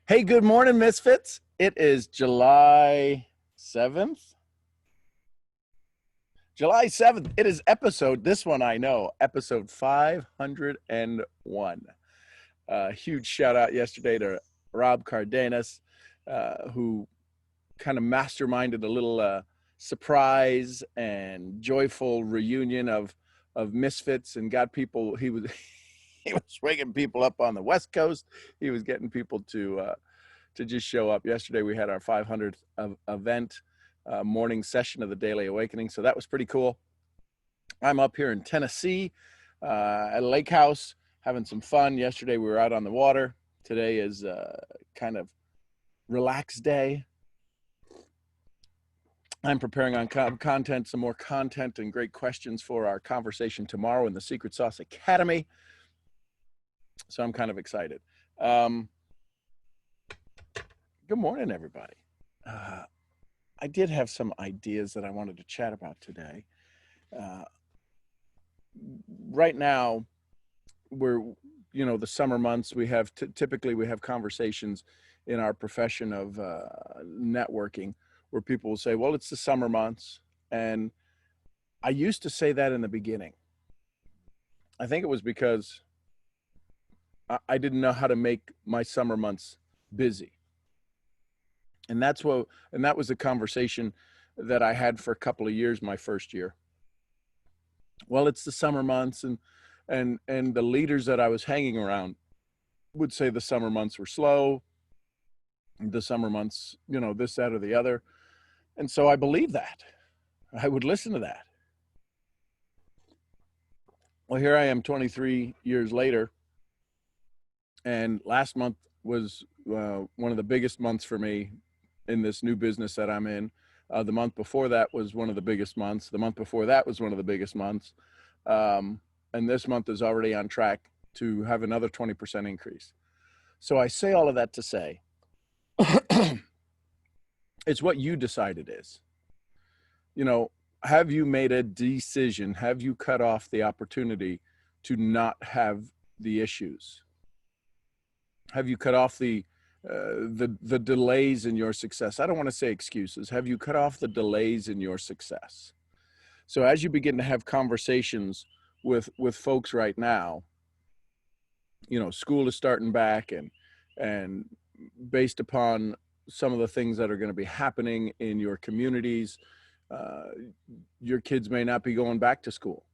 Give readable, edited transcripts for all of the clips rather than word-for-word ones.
Hey, good morning, Misfits. It is July 7th. July 7th. It is this one I know, episode 501. Huge shout out yesterday to Rob Cardenas, who kind of masterminded a little surprise and joyful reunion of Misfits and got people. He was he was waking people up on the West Coast. He was getting people to just show up. Yesterday we had our 500th event, morning session of the Daily Awakening, so that was pretty cool. I'm up here in Tennessee at Lake House having some fun. Yesterday we were out on the water. Today is kind of relaxed day. I'm preparing on content, some more content and great questions for our conversation tomorrow in the Secret Sauce Academy. So I'm kind of excited. Good morning, everybody. I did have some ideas that I wanted to chat about today. Right now, we're, the summer months, we have typically we have conversations in our profession of networking where people will say, well, it's the summer months. And I used to say that in the beginning. I think it was because I didn't know how to make my summer months busy. And that was a conversation that I had for a couple of years, my first year. Well, it's the summer months, and the leaders that I was hanging around would say the summer months were slow, the summer months, this, that, or the other. And so I believed that. I would listen to that. Well, here I am 23 years later, and last month was one of the biggest months for me in this new business that I'm in. The month before that was one of the biggest months. The month before that was one of the biggest months. And this month is already on track to have another 20% increase. So I say all of that to say, it's what you decide it is. Have you made a decision? Have you cut off the opportunity to not have the issues? Have you cut off the delays in your success? I don't want to say excuses. Have you cut off the delays in your success? So as you begin to have conversations with folks right now, school is starting back, and based upon some of the things that are going to be happening in your communities, your kids may not be going back to school.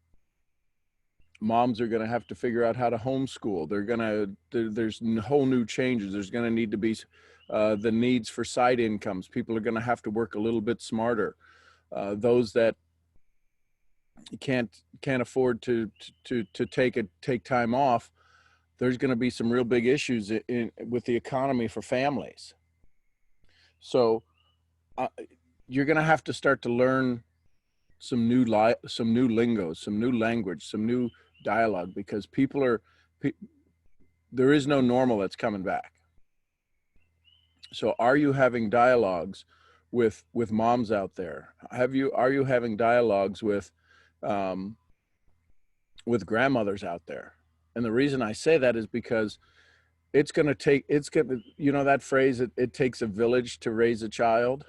Moms are going to have to figure out how to homeschool. There's whole new changes. There's going to need to be the needs for side incomes. People are going to have to work a little bit smarter. Those that can't afford to take time off, there's going to be some real big issues with the economy for families. So you're going to have to start to learn some new lingo, some new language, some new dialogue, because there is no normal that's coming back. So are you having dialogues with moms out there? Are you having dialogues with grandmothers out there? And the reason I say that is because that phrase, it takes a village to raise a child.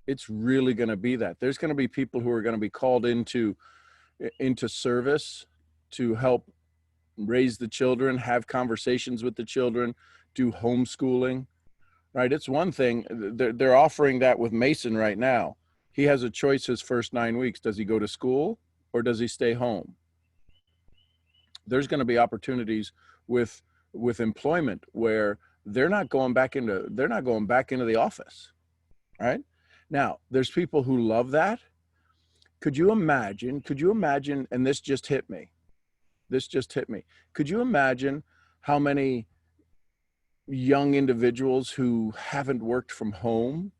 It's really going to be that. There's going to be people who are going to be called into service to help raise the children, have conversations with the children, do homeschooling, right? It's one thing. They're offering that with Mason right now. He has a choice his first 9 weeks. Does he go to school or does he stay home? There's going to be opportunities with employment where they're not going back into the office, right? Now, there's people who love that. Could you imagine, and this just hit me. Could you imagine how many young individuals who haven't worked from home,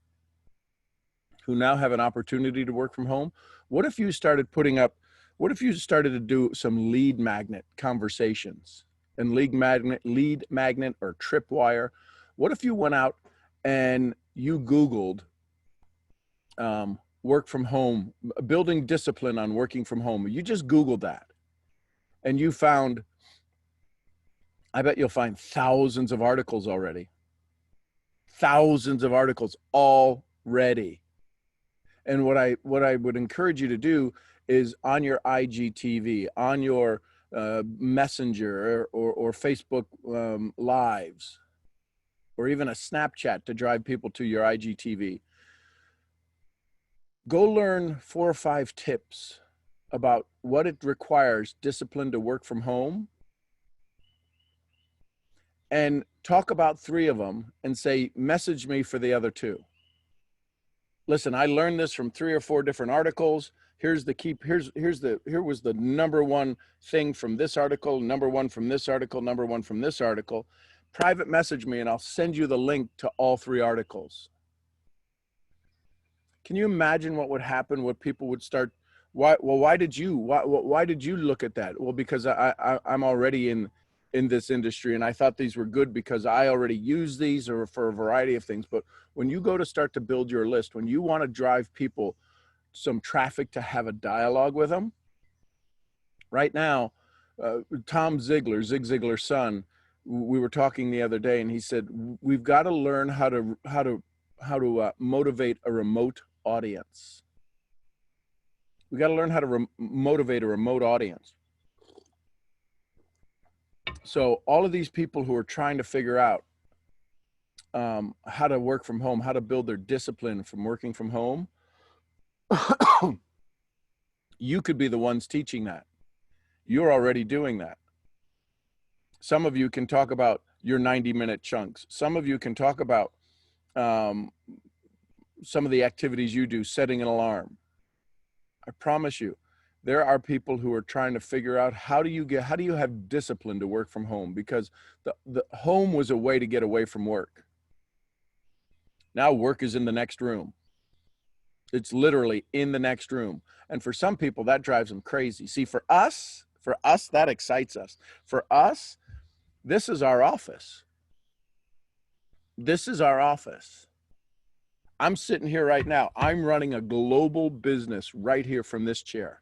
who now have an opportunity to work from home? What if you started to do some lead magnet conversations and lead magnet or tripwire? What if you went out and you Googled work from home, building discipline on working from home? You just Googled that and you found, I bet you'll find thousands of articles already thousands of articles already. And what I would encourage you to do is on your IGTV, on your Messenger or Facebook lives, or even a Snapchat to drive people to your IGTV. Go learn 4 or 5 tips about what it requires discipline to work from home, and talk about 3 of them and say, message me for the other 2. Listen, I learned this from 3 or 4 different articles. Here was the number 1 thing from this article, number 1 from this article, number 1 from this article. Private message me and I'll send you the link to all 3 articles. Can you imagine what would happen? What people would start? Why did you look at that? Well, because I'm already in this industry, and I thought these were good because I already use these, or for a variety of things. But when you go to start to build your list, when you want to drive people some traffic to have a dialogue with them, right now, Tom Ziglar, Zig Ziglar's son, we were talking the other day, and he said we've got to learn how to motivate a remote audience. We got to learn how to motivate a remote audience. So all of these people who are trying to figure out how to work from home, how to build their discipline from working from home, you could be the ones teaching that. You're already doing that. Some of you can talk about your 90-minute chunks. Some of you can talk about some of the activities you do, setting an alarm. I promise you, there are people who are trying to figure out how do you have discipline to work from home, because the home was a way to get away from work. Now work is in the next room. It's literally in the next room. And for some people, that drives them crazy. See, for us, that excites us. For us, this is our office. This is our office. I'm sitting here right now. I'm running a global business right here from this chair.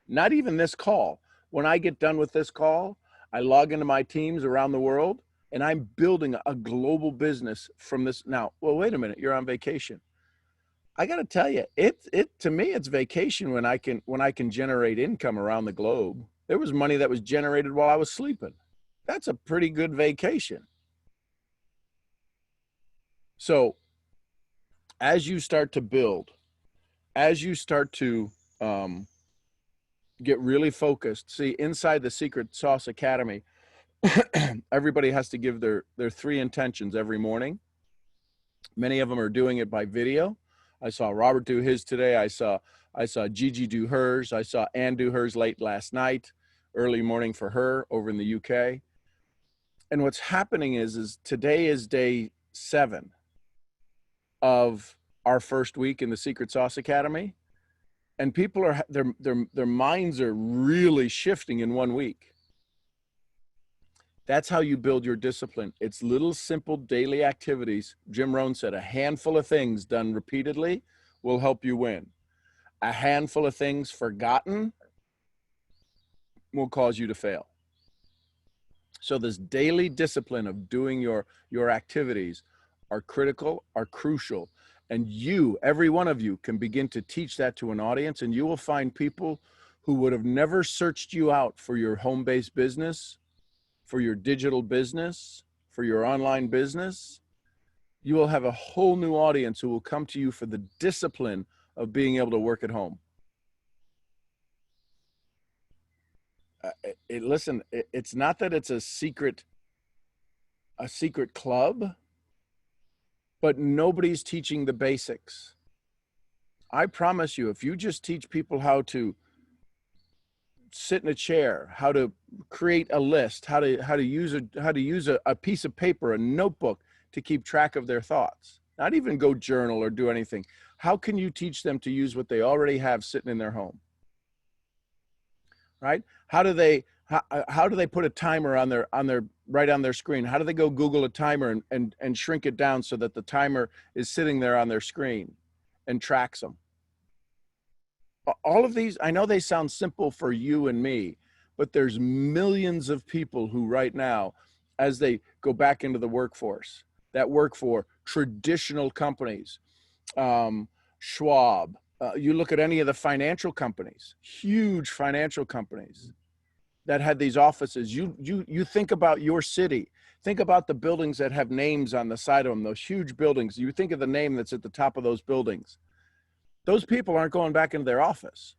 Not even this call. When I get done with this call, I log into my teams around the world, and I'm building a global business from this. Now, well, wait a minute. You're on vacation. I got to tell you, to me, it's vacation when I can generate income around the globe. There was money that was generated while I was sleeping. That's a pretty good vacation. So as you start to build, as you start to get really focused, see, inside the Secret Sauce Academy, everybody has to give their 3 intentions every morning. Many of them are doing it by video. I saw Robert do his today. I saw Gigi do hers. I saw Ann do hers late last night, early morning for her over in the UK. And what's happening is today is day 7 of our first week in the Secret Sauce Academy, and people are their minds are really shifting in 1 week. That's how you build your discipline. It's little simple daily activities. Jim Rohn said a handful of things done repeatedly will help you win. A handful of things forgotten will cause you to fail. So this daily discipline of doing your activities are critical, are crucial. And you, every one of you, can begin to teach that to an audience, and you will find people who would have never searched you out for your home-based business, for your digital business, for your online business. You will have a whole new audience who will come to you for the discipline of being able to work at home. Listen, it's not that it's a secret club, but nobody's teaching the basics. I promise you, if you just teach people how to sit in a chair, how to create a list, how to use a piece of paper, a notebook to keep track of their thoughts, not even go journal or do anything. How can you teach them to use what they already have sitting in their home? Right? How do they put a timer on their right on their screen? How do they go Google a timer and shrink it down so that the timer is sitting there on their screen and tracks them? All of these, I know they sound simple for you and me, but there's millions of people who right now, as they go back into the workforce, that work for traditional companies, Schwab. You look at any of the financial companies, huge financial companies that had these offices. You think about your city. Think about the buildings that have names on the side of them, those huge buildings. You think of the name that's at the top of those buildings. Those people aren't going back into their office.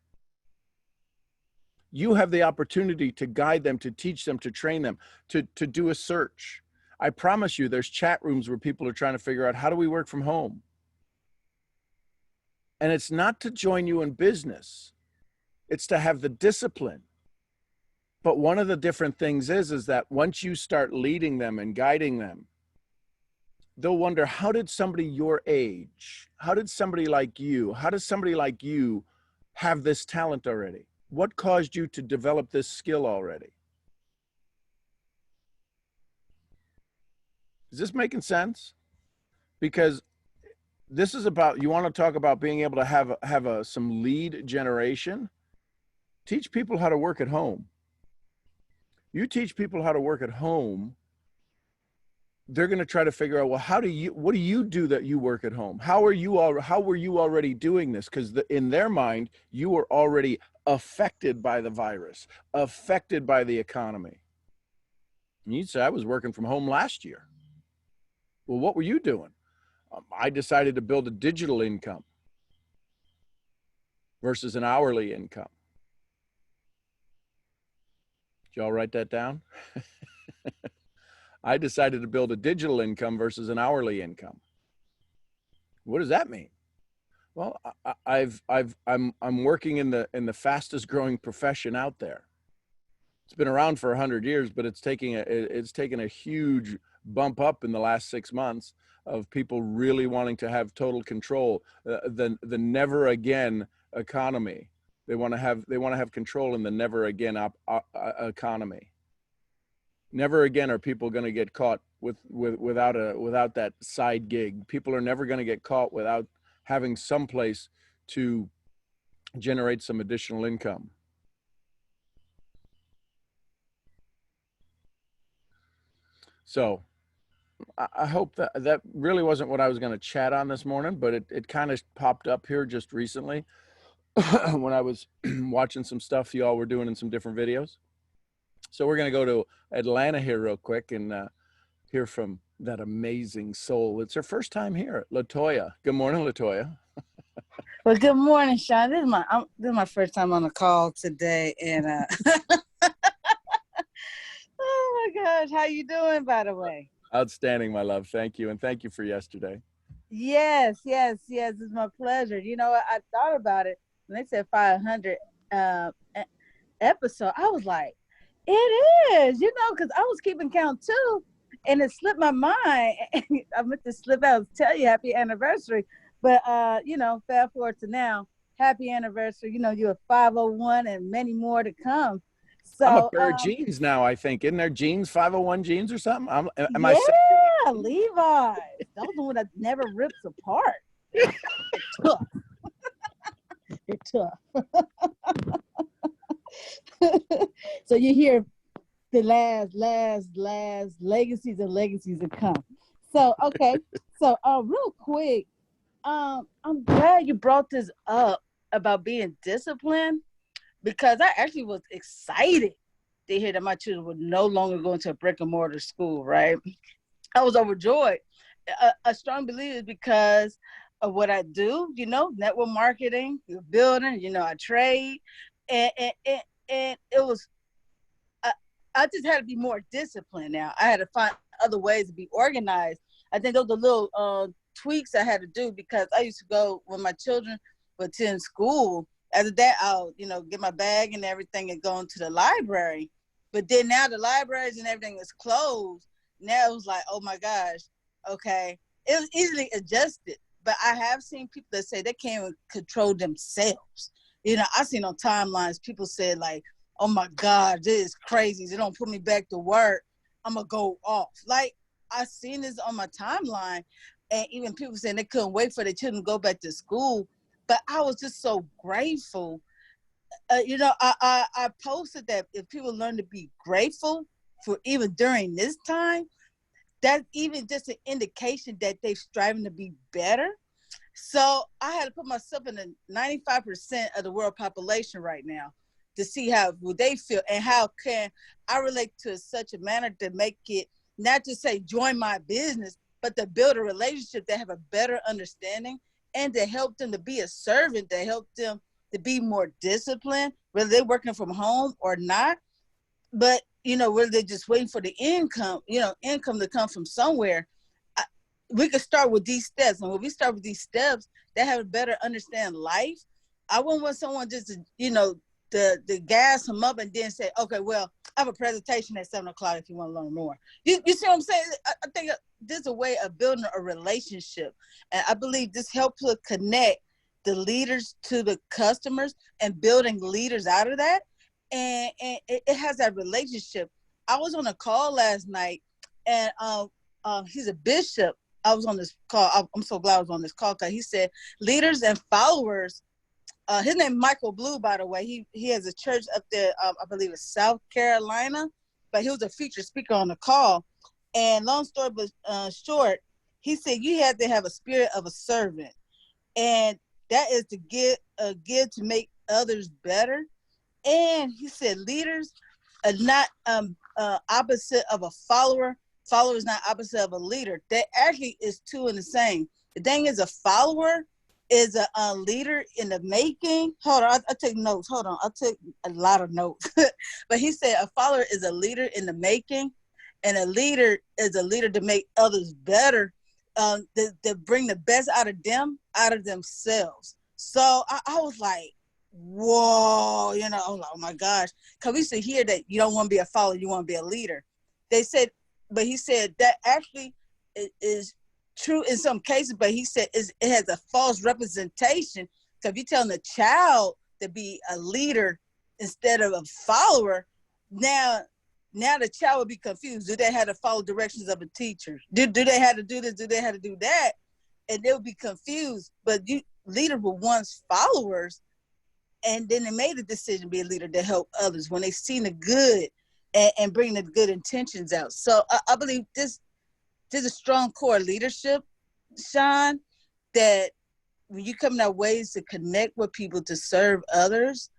You have the opportunity to guide them, to teach them, to train them, to do a search. I promise you, there's chat rooms where people are trying to figure out, how do we work from home? And it's not to join you in business. It's to have the discipline. But one of the different things is that once you start leading them and guiding them, they'll wonder, how did somebody your age, how does somebody like you have this talent already? What caused you to develop this skill already? Is this making sense? Because this is about, you want to talk about being able to have some lead generation. Teach people how to work at home. You teach people how to work at home, they're going to try to figure out, well, what do you do that you work at home? How were you already doing this? Because in their mind, you were already affected by the virus, affected by the economy. And you'd say, I was working from home last year. Well, what were you doing? I decided to build a digital income versus an hourly income. Did y'all write that down? I decided to build a digital income versus an hourly income. What does that mean? Well, I'm working in the fastest growing profession out there. It's been around for 100 years, but it's taken a huge bump up in the last 6 months of people really wanting to have total control. The never again economy. They want to have control in the never again economy. Never again are people going to get caught without that side gig. People are never going to get caught without having some place to generate some additional income. So I hope that really wasn't what I was going to chat on this morning, but it kind of popped up here just recently when I was watching some stuff y'all were doing in some different videos. So we're going to go to Atlanta here real quick and hear from that amazing soul. It's her first time here, Latoya. Good morning, Latoya. Well, good morning, Sean. This is my first time on the call today, and oh my gosh, how you doing, by the way? Outstanding, my love. Thank you, and thank you for yesterday. Yes. It's my pleasure. You know, I thought about it when they said 500 episode. I was like, it is, because I was keeping count too, and it slipped my mind. I meant to slip out, tell you happy anniversary, but fast forward to now, happy anniversary. You're 501 and many more to come. So I'm a pair of jeans now, I think. Isn't there jeans, 501 jeans or something? Yeah, Levi's. Those are the ones that never rips apart. They're tough. They're tough. So you hear the last legacies and legacies to come. So, okay. So, real quick, I'm glad you brought this up about being disciplined, because I actually was excited to hear that my children were no longer going to a brick and mortar school, right? I was overjoyed. A strong believer, because of what I do, network marketing, building, I trade. And it was, I just had to be more disciplined now. I had to find other ways to be organized. I think those are the little tweaks I had to do, because I used to go when my children would attend school. As a dad, I'll, get my bag and everything and go into the library. But then now the libraries and everything is closed. Now it was like, oh my gosh, okay. It was easily adjusted. But I have seen people that say they can't even control themselves. I've seen on timelines, people said like, oh my God, this is crazy. They don't put me back to work, I'm going to go off. Like, I've seen this on my timeline. And even people saying they couldn't wait for their children to go back to school. But I was just so grateful. I posted that if people learn to be grateful for even during this time, that's even just an indication that they're striving to be better. So I had to put myself in the 95% of the world population right now to see how would they feel and how can I relate to such a manner to make it not just say join my business, but to build a relationship that have a better understanding and to help them to be a servant, to help them to be more disciplined, whether they're working from home or not. But whether they're just waiting for the income to come from somewhere. We could start with these steps, and when we start with these steps, they have a better understand life. I wouldn't want someone just to the gas them up and then say, okay, well, I have a presentation at 7:00 if you want to learn more. You see what I'm saying? I think this is a way of building a relationship, and I believe this helps to connect the leaders to the customers and building leaders out of that. And it has that relationship. I was on a call last night, and he's a bishop. I was on this call. I'm so glad I was on this call because he said leaders and followers. His name is Michael Blue, by the way. He has a church up there, I believe it's South Carolina, but he was a featured speaker on the call. And long story but short, he said you had to have a spirit of a servant, and that is to give to make others better. And he said leaders are not opposite of a follower. Follower is not opposite of a leader. That actually is two in the same. The thing is, a follower is a leader in the making. Hold on, I take notes. Hold on, I took a lot of notes. But he said a follower is a leader in the making, and a leader is a leader to make others better, to bring the best out of them, out of themselves. So I was like, whoa, I was like, oh my gosh. Because we used to hear that you don't want to be a follower, you want to be a leader. But he said that actually is true in some cases, but he said it has a false representation. So if you're telling a child to be a leader instead of a follower, now the child will be confused. Do they have to follow directions of a teacher? Do they have to do this? Do they have to do that? And they'll be confused. But leaders were once followers, and then they made a decision to be a leader to help others when they seen the good and bring the good intentions out. So I believe there's a strong core leadership, Sean, that when you come out ways to connect with people to serve others,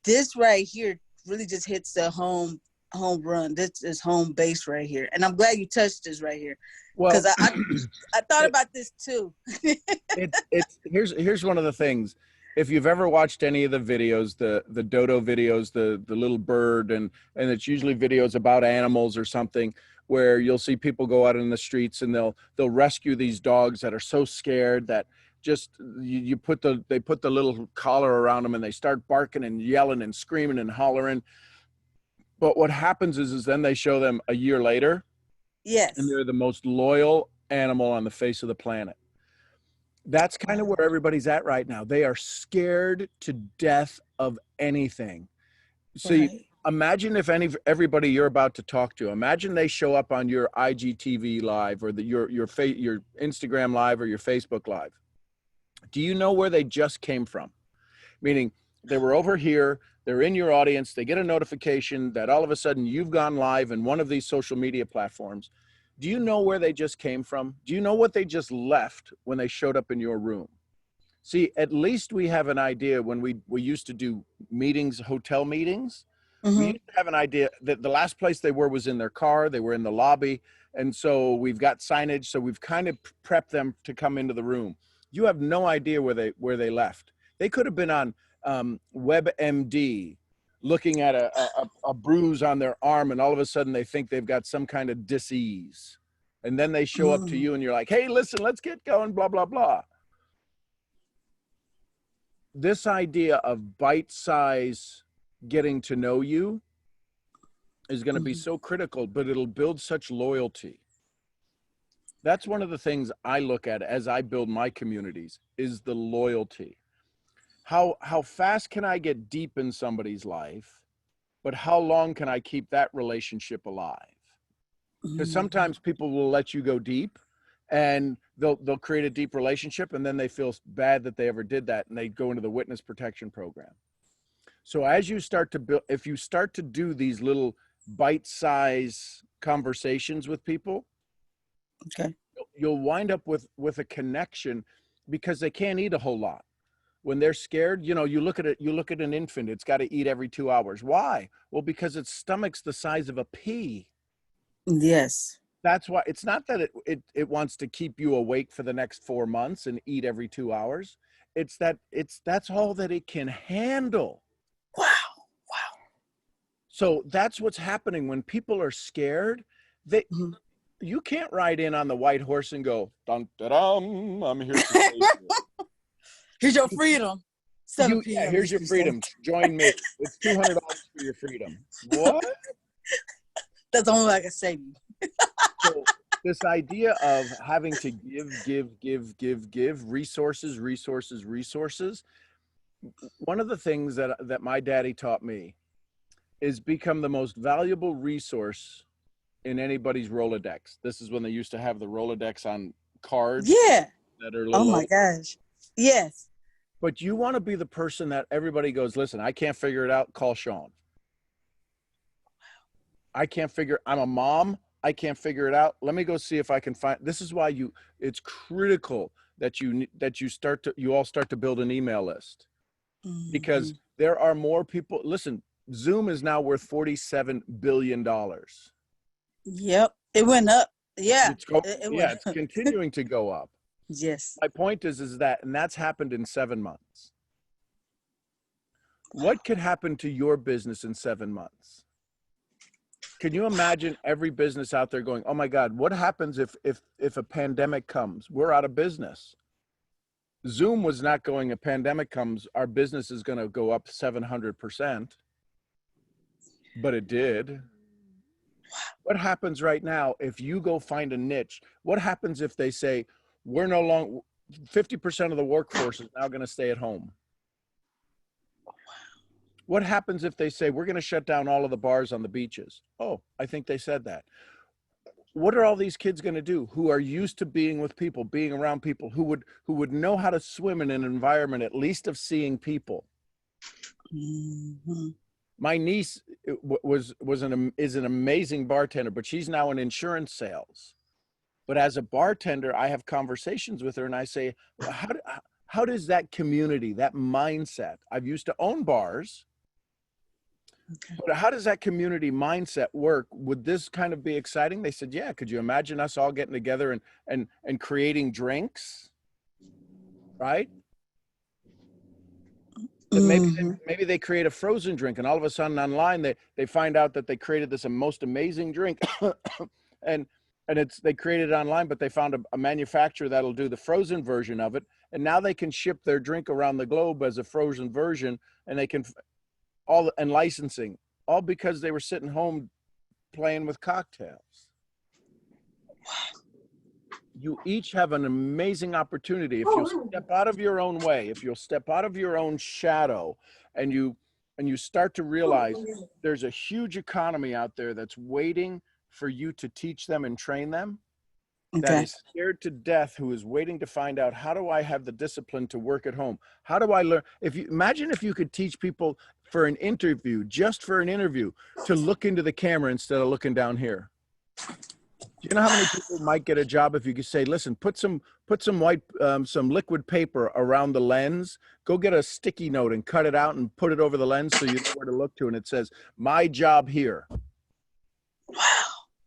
this right here really just hits the home run. This is home base right here. And I'm glad you touched this right here. Because I thought about this too. Here's one of the things. If you've ever watched any of the videos, the dodo videos, the little bird, and it's usually videos about animals or something, where you'll see people go out in the streets and they'll rescue these dogs that are so scared that just they put the little collar around them and they start barking and yelling and screaming and hollering. But what happens is then they show them a year later. Yes. And they're the most loyal animal on the face of the planet. That's kind of where everybody's at right now. They are scared to death of anything. So imagine if everybody you're about to talk to, imagine they show up on your IGTV live or your Instagram live or your Facebook live. Do you know where they just came from? Meaning they were over here, they're in your audience, they get a notification that all of a sudden you've gone live in one of these social media platforms. Do you know where they just came from? Do you know what they just left when they showed up in your room? See, at least we have an idea when we used to do meetings, hotel meetings. Mm-hmm. We used to have an idea that the last place they were was in their car. They were in the lobby. And so we've got signage. So we've kind of prepped them to come into the room. You have no idea where they left. They could have been on WebMD looking at a bruise on their arm, and all of a sudden they think they've got some kind of disease. And then they show up to you and you're like, hey, listen, let's get going, blah, blah, blah. This idea of bite size getting to know you is going to be so critical, but it'll build such loyalty. That's one of the things I look at as I build my communities is the loyalty. How fast can I get deep in somebody's life, but how long can I keep that relationship alive? Because sometimes people will let you go deep and they'll create a deep relationship and then they feel bad that they ever did that and they go into the witness protection program. So as you start to build, if you start to do these little bite-size conversations with people, Okay. You'll wind up with a connection because they can't eat a whole lot. When they're scared, you look at an infant, it's got to eat every 2 hours. Why? Well, because its stomach's the size of a pea. Yes. That's why. It's not that it wants to keep you awake for the next 4 months and eat every 2 hours. That's all that it can handle. Wow. Wow. So that's what's happening when people are scared. You can't ride in on the white horse and go, dun, da, dum, I'm here to save you. Here's your freedom. Here's your freedom. Join me. It's $200 for your freedom. What? That's all I can say. So this idea of having to give resources. One of the things that my daddy taught me is become the most valuable resource in anybody's Rolodex. This is when they used to have the Rolodex on cards. Yeah. That are oh my gosh. Yes. But you want to be the person that everybody goes, listen, I can't figure it out. Call Sean. I'm a mom. I can't figure it out. Let me go see if I can find. This is why it's critical that you all start to build an email list, because there are more people. Listen, Zoom is now worth $47 billion. Yep. It went up. Yeah. It's continuing to go up. Yes. My point is that, and that's happened in 7 months. What could happen to your business in 7 months? Can you imagine every business out there going, oh my God, what happens if a pandemic comes? We're out of business. Zoom was not going, a pandemic comes, our business is going to go up 700%, but it did. What happens right now if you go find a niche? What happens if they say, we're no longer, 50% of the workforce is now going to stay at home? What happens if they say, we're going to shut down all of the bars on the beaches? Oh, I think they said that. What are all these kids going to do who are used to being with people, being around people, who would know how to swim in an environment, at least of seeing people? Mm-hmm. My niece is an amazing bartender, but she's now in insurance sales. But as a bartender, I have conversations with her and I say, well, how does that community, that mindset, I've used to own bars, but how does that community mindset work? Would this kind of be exciting? They said, yeah. Could you imagine us all getting together and creating drinks, right? That maybe they create a frozen drink, and all of a sudden online they find out that they created this most amazing drink, and they created it online, but they found a manufacturer that'll do the frozen version of it, and now they can ship their drink around the globe as a frozen version, and they can and licensing, all because they were sitting home playing with cocktails. You each have an amazing opportunity. If you'll step out of your own way, if you'll step out of your own shadow, and you start to realize there's a huge economy out there that's waiting for you to teach them and train them, that is scared to death, who is waiting to find out, how do I have the discipline to work at home? How do I learn? Imagine if you could teach people for an interview, just for an interview, to look into the camera instead of looking down here. Do you know how many people might get a job if you could say, listen, put some liquid paper around the lens, go get a sticky note and cut it out and put it over the lens so you know where to look to, and it says, my job here.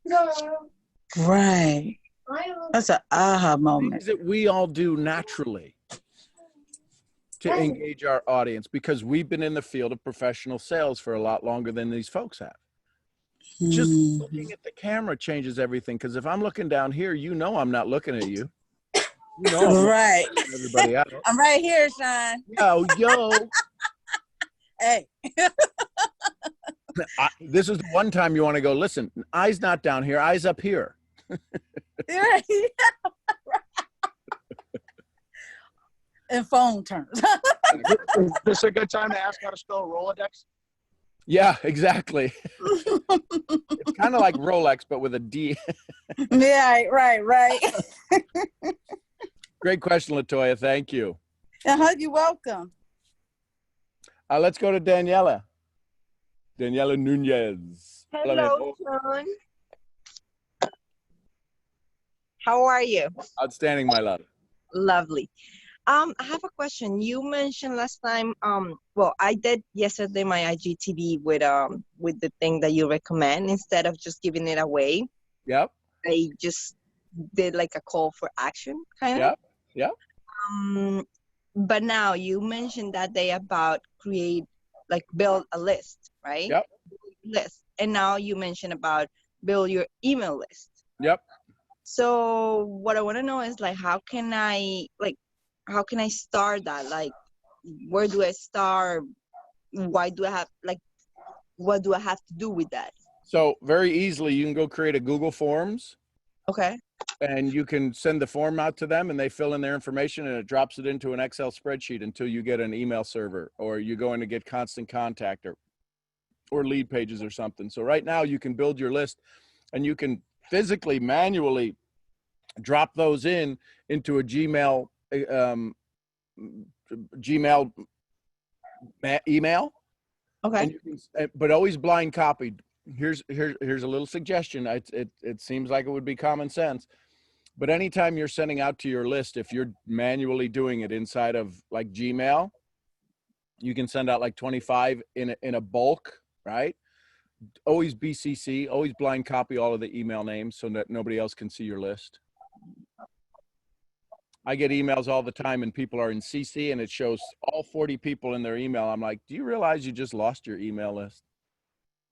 Wow. Right. That's an aha moment. Things that we all do naturally to engage our audience, because we've been in the field of professional sales for a lot longer than these folks have. Just looking at the camera changes everything, because if I'm looking down here, I'm not looking at you. Right. Everybody else. I'm right here, Sean. Yo. Hey. This is the one time you want to go, listen, eyes not down here, eyes up here. And phone terms. Is this a good time to ask how to spell Rolodex? Yeah, exactly. It's kind of like Rolex, but with a D. Yeah, right. Great question, Latoya. Thank you. You're welcome. Let's go to Daniela. Daniela Nunez. Hello, Sean. How are you? Outstanding, my love. Lovely. I have a question. You mentioned last time, well, I did yesterday my IGTV with the thing that you recommend. Instead of just giving it away, Yep. I just did like a call for action kind of. Yep. Yep. But now you mentioned that day about build a list, right? Yep. List. And now you mentioned about build your email list. Yep. So what I want to know is how can I start that? Like, where do I start? Why do I have what do I have to do with that? So very easily, you can go create a Google Forms, Okay. and you can send the form out to them, and they fill in their information, and it drops it into an Excel spreadsheet until you get an email server, or you go in to get Constant Contact or Lead Pages or something. So right now you can build your list, and you can physically, manually drop those into a Gmail email. Okay. And you can, but always blind copy. Here's a little suggestion. It seems like it would be common sense, but anytime you're sending out to your list, if you're manually doing it inside of like Gmail, you can send out like 25 in a bulk, right? Always BCC, always blind copy all of the email names so that nobody else can see your list. I get emails all the time and people are in CC and it shows all 40 people in their email. I'm like, do you realize you just lost your email list?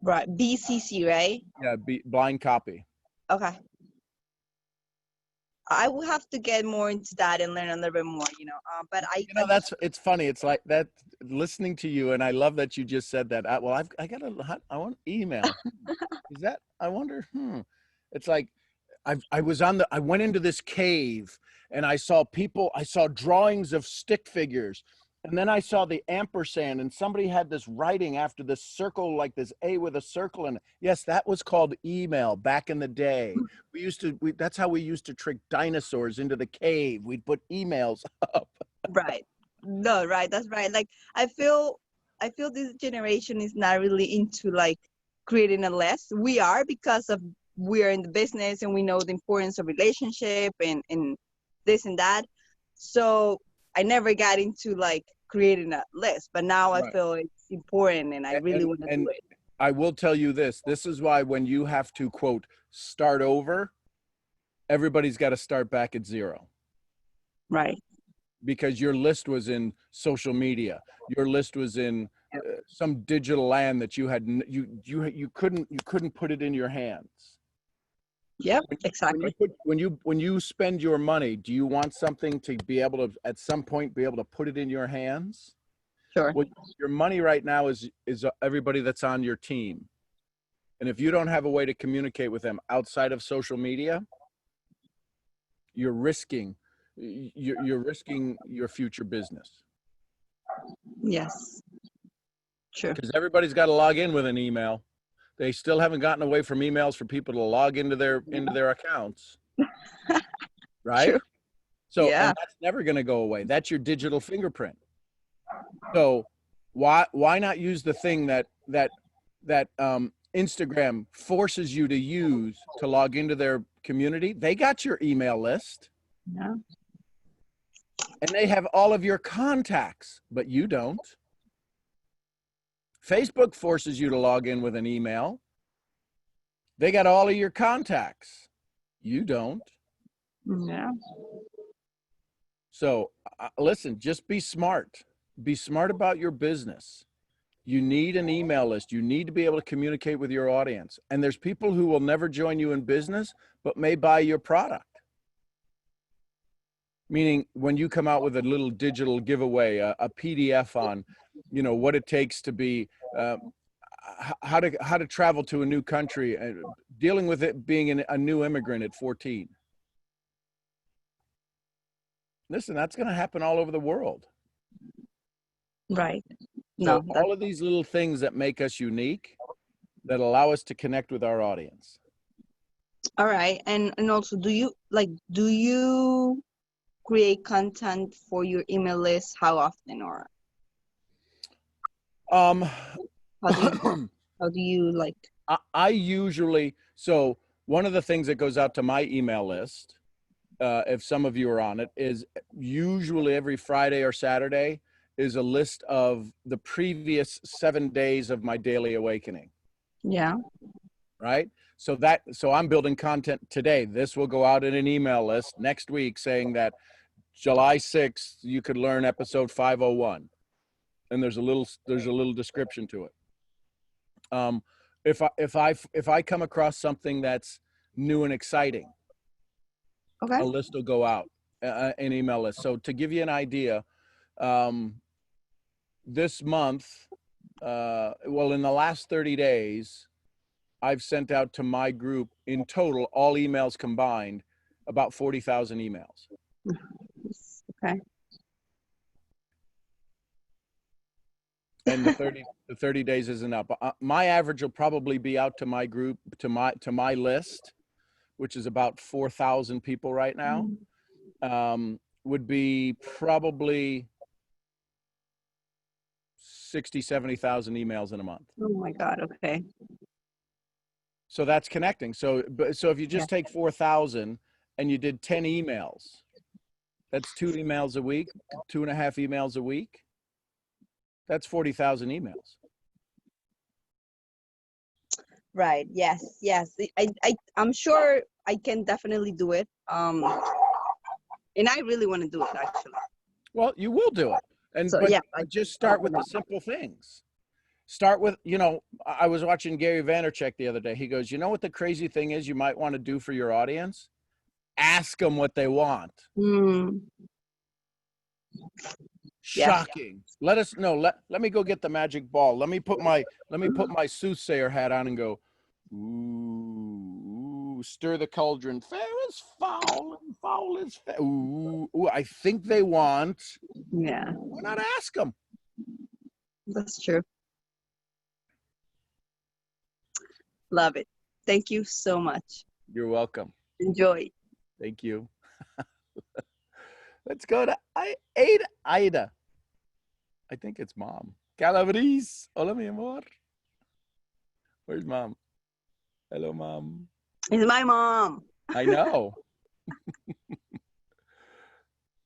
Right. BCC, right? Yeah, blind copy. Okay. I will have to get more into that and learn a little bit more, but it's funny. It's like that listening to you. And I love that you just said that. I want email. Is that, I wonder, it's like, I went into this cave and I saw drawings of stick figures. And then I saw the ampersand and somebody had this writing after this circle, like this A with a circle in it. Yes, that was called email back in the day. That's how we used to trick dinosaurs into the cave. We'd put emails up. Right. No, right. That's right. Like, I feel this generation is not really into creating a list. We are, because we're in the business and we know the importance of relationship and this and that. So I never got into creating a list, but now I feel it's important and I really want to do it. I will tell you this. This is why when you have to, quote, start over, everybody's got to start back at zero. Right. Because your list was in social media. Your list was in some digital land that you couldn't put it in your hands. Yep, exactly. When you spend your money, do you want something to be able to, at some point, be able to put it in your hands? Sure. Well, your money right now is everybody that's on your team. And if you don't have a way to communicate with them outside of social media, you're risking your future business. Yes. Sure. Because everybody's got to log in with an email. They still haven't gotten away from emails for people to log into their accounts. Right? True. So yeah. And that's never going to go away. That's your digital fingerprint. So why not use the thing that Instagram forces you to use to log into their community? They got your email list. Yeah. And they have all of your contacts, but you don't. Facebook forces you to log in with an email. They got all of your contacts. You don't. Yeah. So listen, just be smart. Be smart about your business. You need an email list. You need to be able to communicate with your audience. And there's people who will never join you in business, but may buy your product. Meaning when you come out with a little digital giveaway, a PDF on, what it takes to be, how to travel to a new country, dealing with it being a new immigrant at 14. Listen, that's going to happen all over the world. Right. So all of these little things that make us unique, that allow us to connect with our audience. All right. And also, do you create content for your email list? How often, or how do you I usually, so one of the things that goes out to my email list if some of you are on it, is usually every Friday or Saturday is a list of the previous 7 days of my daily awakening. Yeah. Right? So I'm building content today. This will go out in an email list next week saying that July 6th, you could learn episode 501. And there's a little description to it. If I come across something that's new and exciting, Okay. a list will go out, an email list. So to give you an idea, this month, in the last 30 days, I've sent out to my group in total, all emails combined, about 40,000 emails. Okay. And the 30 days isn't up. My average will probably be out to my group, to my list, which is about 4,000 people right now, would be probably 60, 70,000 emails in a month. Oh my God. Okay. So that's connecting. So if you just take 4,000 and you did 10 emails, that's 2 emails a week, 2.5 emails a week. That's 40,000 emails. Right. Yes. Yes. I'm sure I can definitely do it. And I really want to do it actually. Well, you will do it. And So, but yeah, just start with the simple things. Start with, I was watching Gary Vaynerchuk the other day. He goes, you know what the crazy thing is you might want to do for your audience? Ask them what they want. Shocking. Let us know. Let me go get the magic ball. Let me put my soothsayer hat on and go, ooh, stir the cauldron. Fair is foul and foul is fair. Ooh, I think they want. Yeah. Why not ask them? That's true. Love it. Thank you so much. You're welcome. Enjoy. Thank you. Let's go to Ida. I think it's mom. Calabrese. Hola, mi amor. Where's mom? Hello, mom. It's my mom. I know.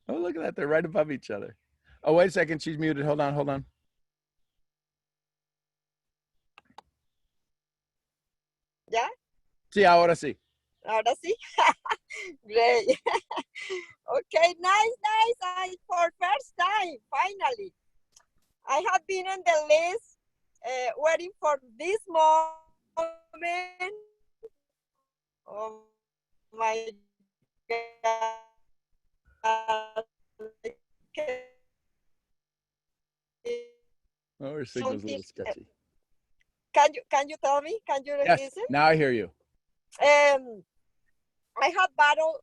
Oh, look at that. They're right above each other. Oh, wait a second. She's muted. Hold on. ¿Ya? Sí, ahora sí. Ahora sí. Great. Okay, nice. For first time, finally. I have been on the list, waiting for this moment. Oh my God. Oh, her signal's a little sketchy. Can you tell me? Can you Yes, listen? now I hear you. I have battled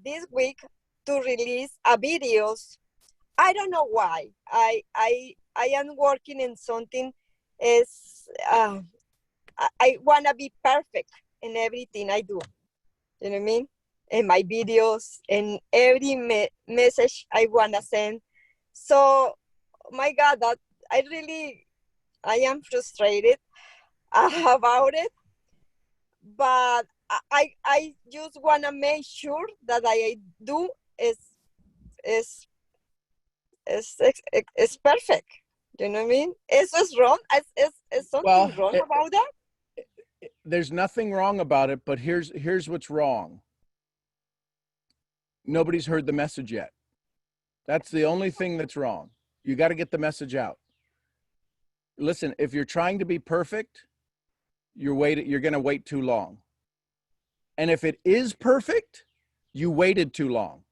this week to release a videos. I don't know why. I am working in something. I wanna be perfect in everything I do. You know what I mean? In my videos, in every message I wanna send. So, my God, that I am frustrated about it. But I just wanna make sure that I do is perfect. You know what I mean? Is wrong? Is something wrong about that? There's nothing wrong about it, but here's what's wrong. Nobody's heard the message yet. That's the only thing that's wrong. You got to get the message out. Listen, if you're trying to be perfect, you're going to wait too long. And if it is perfect, you waited too long.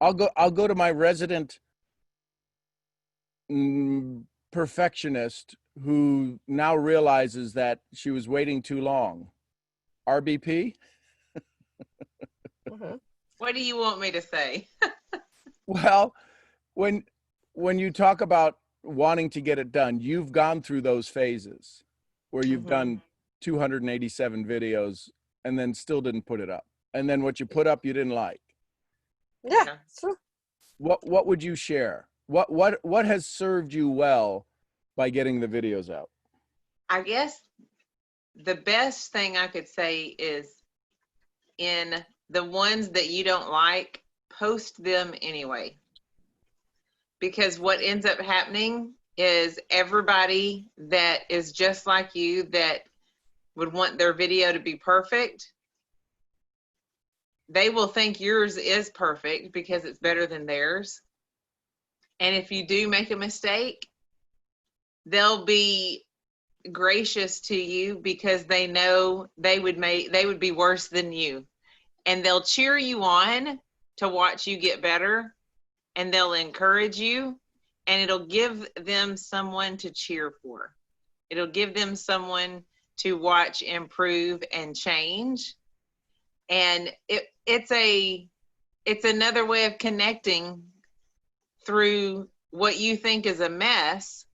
I'll go to my resident perfectionist who now realizes that she was waiting too long. RBP? What do you want me to say? Well, when you talk about wanting to get it done, you've gone through those phases where you've done 287 videos and then still didn't put it up. And then what you put up, you didn't like. Yeah, true. What would you share? What has served you well by getting the videos out? I guess the best thing I could say is in the ones that you don't like, post them anyway. Because what ends up happening is everybody that is just like you, that would want their video to be perfect, they will think yours is perfect because it's better than theirs. And if you do make a mistake, they'll be gracious to you because they know they would be worse than you. And they'll cheer you on to watch you get better, and they'll encourage you, and it'll give them someone to cheer for. It'll give them someone to watch improve and change. And it's another way of connecting through what you think is a mess.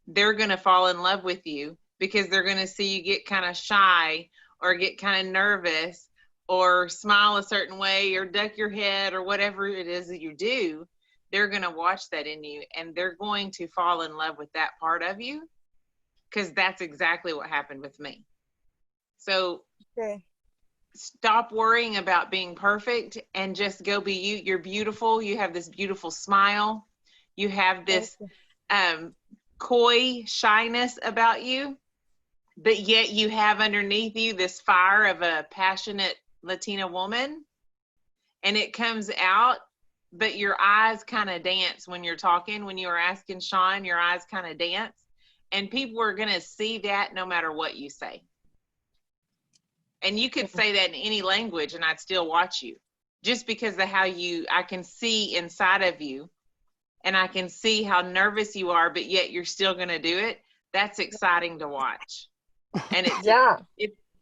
They're going to fall in love with you because they're going to see you get kind of shy or get kind of nervous or smile a certain way or duck your head or whatever it is that you do. They're going to watch that in you, and they're going to fall in love with that part of you, because that's exactly what happened with me. So Okay. stop worrying about being perfect and just go be you. You're beautiful. You have this beautiful smile. You have this coy shyness about you, but yet you have underneath you this fire of a passionate Latina woman, and it comes out, but your eyes kind of dance when you're talking. When you are asking Sean, your eyes kind of dance, and people are going to see that no matter what you say. And you could say that in any language and I'd still watch you, just because of how I can see inside of you, and I can see how nervous you are, but yet you're still going to do it. That's exciting to watch. And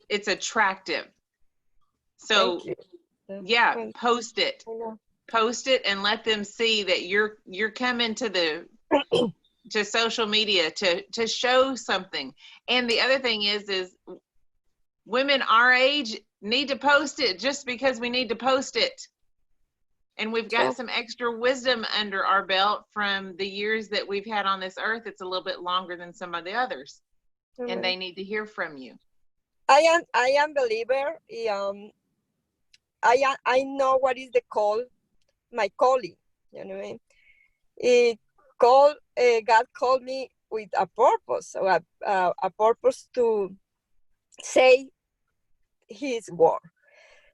it's attractive. So Thank you. yeah, post it. I know. Post it and let them see that you're coming to social media to show something. And the other thing is women our age need to post it just because we need to post it. And we've got some extra wisdom under our belt from the years that we've had on this earth. It's a little bit longer than some of the others, and they need to hear from you. I am believer. I know what is the call, my calling. You know what I mean? God called me with a purpose, so a purpose to say His word.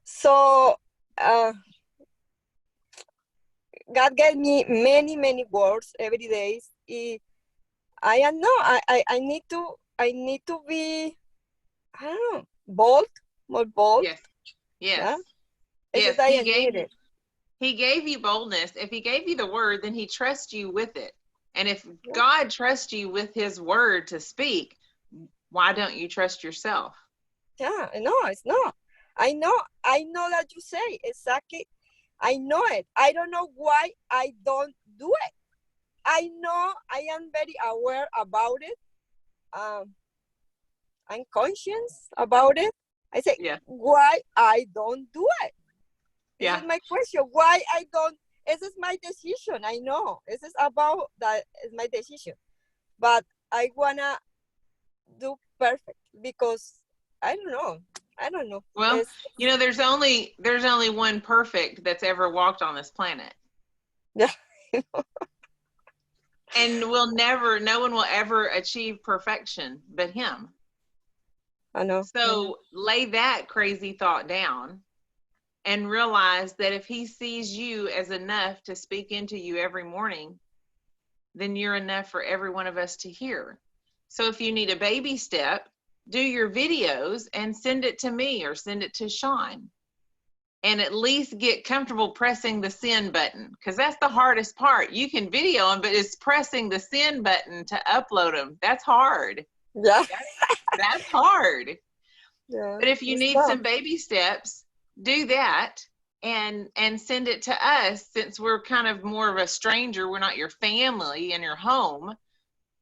So God gave me many words every day. I need to be, I don't know, bold, more bold. Yes. Yeah? Yes. Yes, He gave you boldness. If he gave you the word, then he trusts you with it. And if God trusts you with his word to speak, why don't you trust yourself? Yeah, no, it's not. I know that you say exactly. I know it. I don't know why I don't do it. I know I am very aware about it. I'm conscious about it. I say, why I don't do it? This is my question. Why I don't? This is my decision. I know. This is about that. It's my decision. But I wanna do perfect because I don't know. Well, there's only one perfect that's ever walked on this planet. Yeah. And no one will ever achieve perfection but him. I know. So lay that crazy thought down and realize that if he sees you as enough to speak into you every morning, then you're enough for every one of us to hear. So if you need a baby step, do your videos and send it to me or send it to Sean, and at least get comfortable pressing the send button, because that's the hardest part. You can video them, but it's pressing the send button to upload them. That's hard. Yeah. That's hard. Yeah. But if you need some baby steps, do that and send it to us, since we're kind of more of a stranger. We're not your family in your home,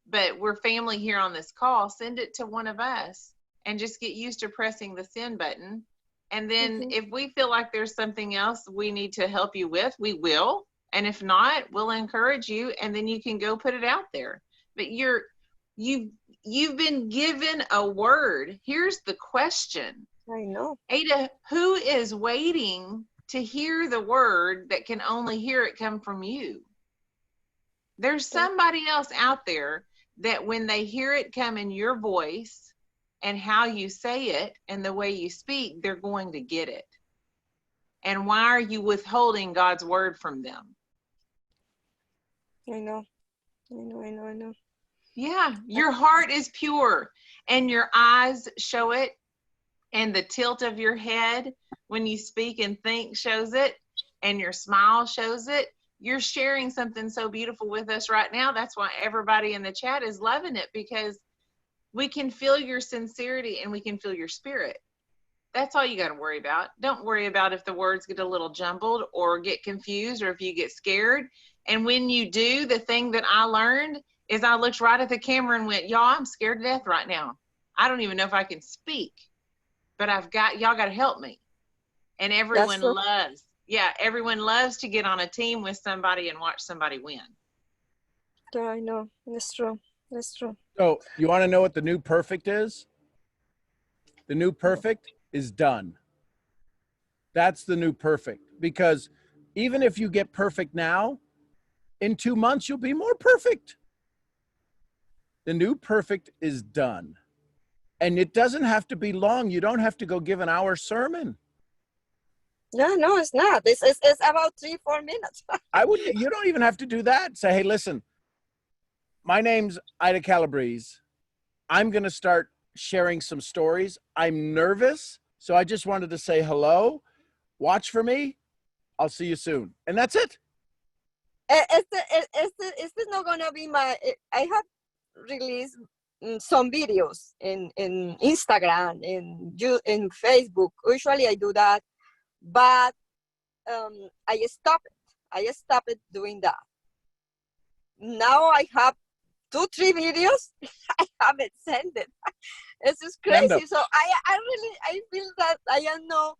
but we're family here on this call. Send it to one of us and just get used to pressing the send button. And then if we feel like there's something else we need to help you with, we will. And if not, we'll encourage you, and then you can go put it out there. But you've been given a word. Here's the question. I know. Ada, who is waiting to hear the word that can only hear it come from you? There's somebody else out there that when they hear it come in your voice and how you say it and the way you speak, they're going to get it. And why are you withholding God's word from them? I know. I know. Yeah, your heart is pure and your eyes show it, and the tilt of your head when you speak and think shows it, and your smile shows it. You're sharing something so beautiful with us right now. That's why everybody in the chat is loving it, because we can feel your sincerity and we can feel your spirit. That's all you got to worry about. Don't worry about if the words get a little jumbled or get confused or if you get scared. And when you do, the thing that I learned is I looked right at the camera and went, y'all, I'm scared to death right now. I don't even know if I can speak, but y'all got to help me. And everyone loves, everyone loves to get on a team with somebody and watch somebody win. Yeah, I know. That's true. That's true. So you want to know what the new perfect is? The new perfect is done. That's the new perfect, because even if you get perfect now, in 2 months, you'll be more perfect. The new perfect is done. And it doesn't have to be long. You don't have to go give an hour sermon. Yeah, no, it's not. It's about 3-4 minutes. You don't even have to do that. Say, hey, listen, my name's Ida Calabrese. I'm going to start sharing some stories. I'm nervous, so I just wanted to say hello. Watch for me. I'll see you soon. And that's it. It's not gonna be I have released some videos in Instagram, in Facebook. Usually I do that, but I stopped doing that. Now I have 2-3 videos. I haven't sent it. It's just crazy. So I feel that I am not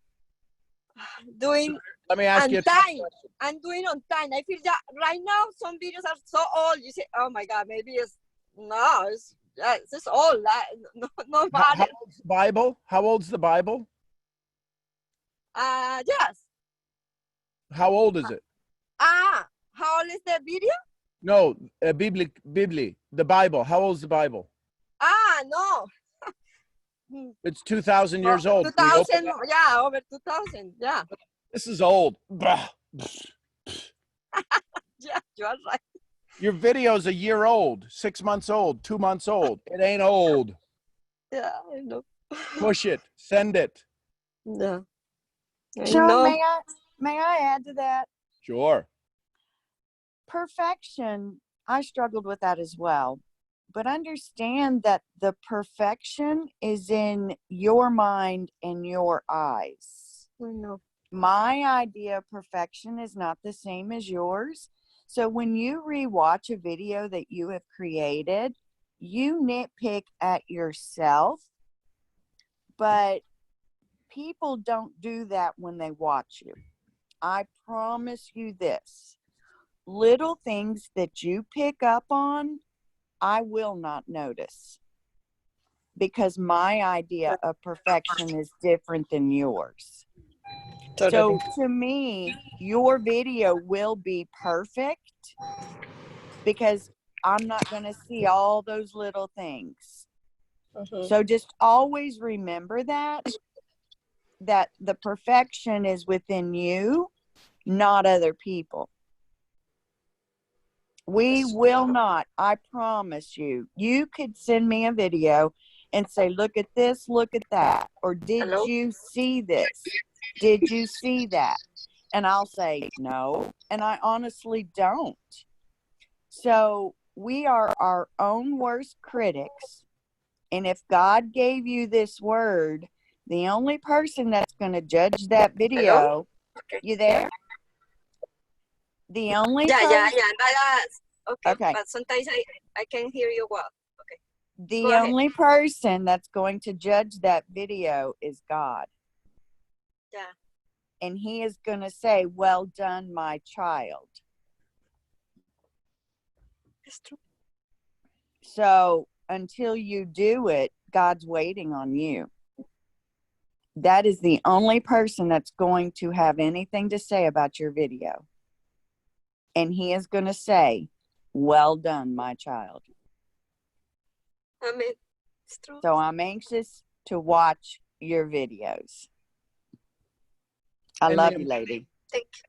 doing. Let me ask you a time. I'm doing on time. I feel that right now some videos are so old. You say, oh my God, maybe it's just old. No How matter. old's the Bible? How old's the Bible? Yes. How old is it? How old is the video? No, Bibli, the Bible. How old's the Bible? No. It's 2,000 years old. 2000, yeah, over 2000, yeah. This is old. Yeah, you are right. Your video's a year old, 6 months old, 2 months old. It ain't old. Yeah, I know. Push it. Send it. Yeah. Sean, may I add to that? Sure. Perfection, I struggled with that as well. But understand that the perfection is in your mind and your eyes. I know. My idea of perfection is not the same as yours. So when you rewatch a video that you have created, you nitpick at yourself, but people don't do that when they watch you. I promise you this. Little things that you pick up on, I will not notice, because my idea of perfection is different than yours. Totally. So to me, your video will be perfect because I'm not going to see all those little things. So just always remember that the perfection is within you, not other people. We will not, I promise you. You could send me a video and say, look at this, look at that. Or did you see this? Did you see that? And I'll say, no. And I honestly don't. So we are our own worst critics. And if God gave you this word, the only person that's going to judge that video, you there? The only Yeah. Okay. But sometimes I can hear you well. Okay. The only person that's going to judge that video is God. Yeah. And he is going to say, well done, my child. It's true. So until you do it, God's waiting on you. that is the only person that's going to have anything to say about your video. And he is going to say, well done, my child. Amen. It's true. So I'm anxious to watch your videos. I And love the- you, lady. Thank you.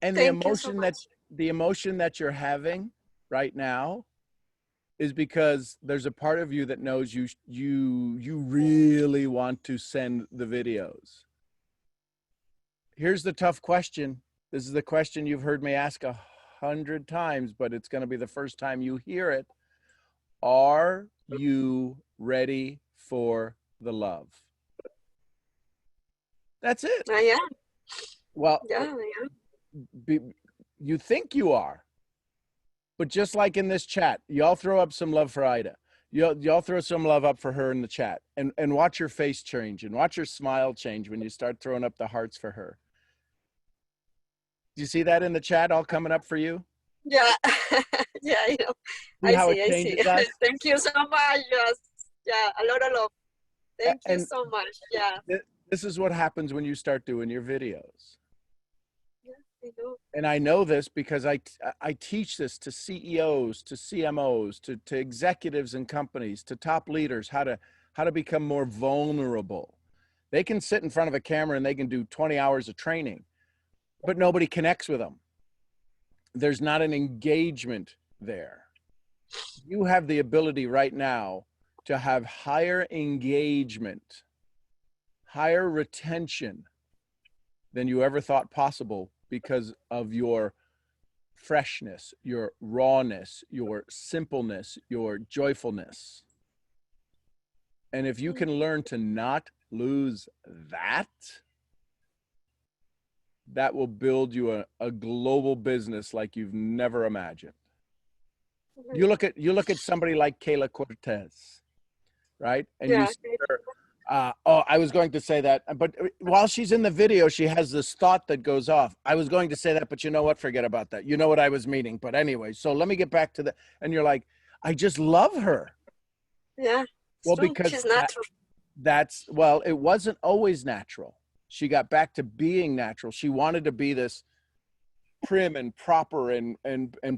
And Thank you so much. the emotion that you're having right now is because there's a part of you that knows you really want to send the videos. Here's the tough question. This is the question you've heard me ask 100 times, but it's going to be the first time you hear it. Are you ready for the love? That's it. I am. Well, Yeah, I am. you think you are, but just like in this chat, y'all throw up some love for Ida. Y'all throw some love up for her in the chat, and watch her face change and watch her smile change when you start throwing up the hearts for her. Do you see that in the chat all coming up for you? Yeah. Yeah, I know. See how I it see. changes us? Thank you so much. Yes. Yeah, a lot of love. Thank you And- so much. Yeah. This is what happens when you start doing your videos. I know. And I know this because I teach this to CEOs, to CMOs, to executives in companies, to top leaders, how to become more vulnerable. They can sit in front of a camera and they can do 20 hours of training, but nobody connects with them. There's not an engagement there. You have the ability right now to have higher engagement, higher retention than you ever thought possible because of your freshness, your rawness, your simpleness, your joyfulness. And if you can learn to not lose that, that will build you a global business like you've never imagined. You look at somebody like Kayla Cortez, right? And Yeah. you see her, I was going to say that, but while she's in the video, she has this thought that goes off. I was going to say that, but you know what? Forget about that. You know what I was meaning. But anyway, so let me get back to the, and you're like, I just love her. Yeah. Well, true. because She's natural. well, it wasn't always natural. She got back to being natural. She wanted to be this prim and proper and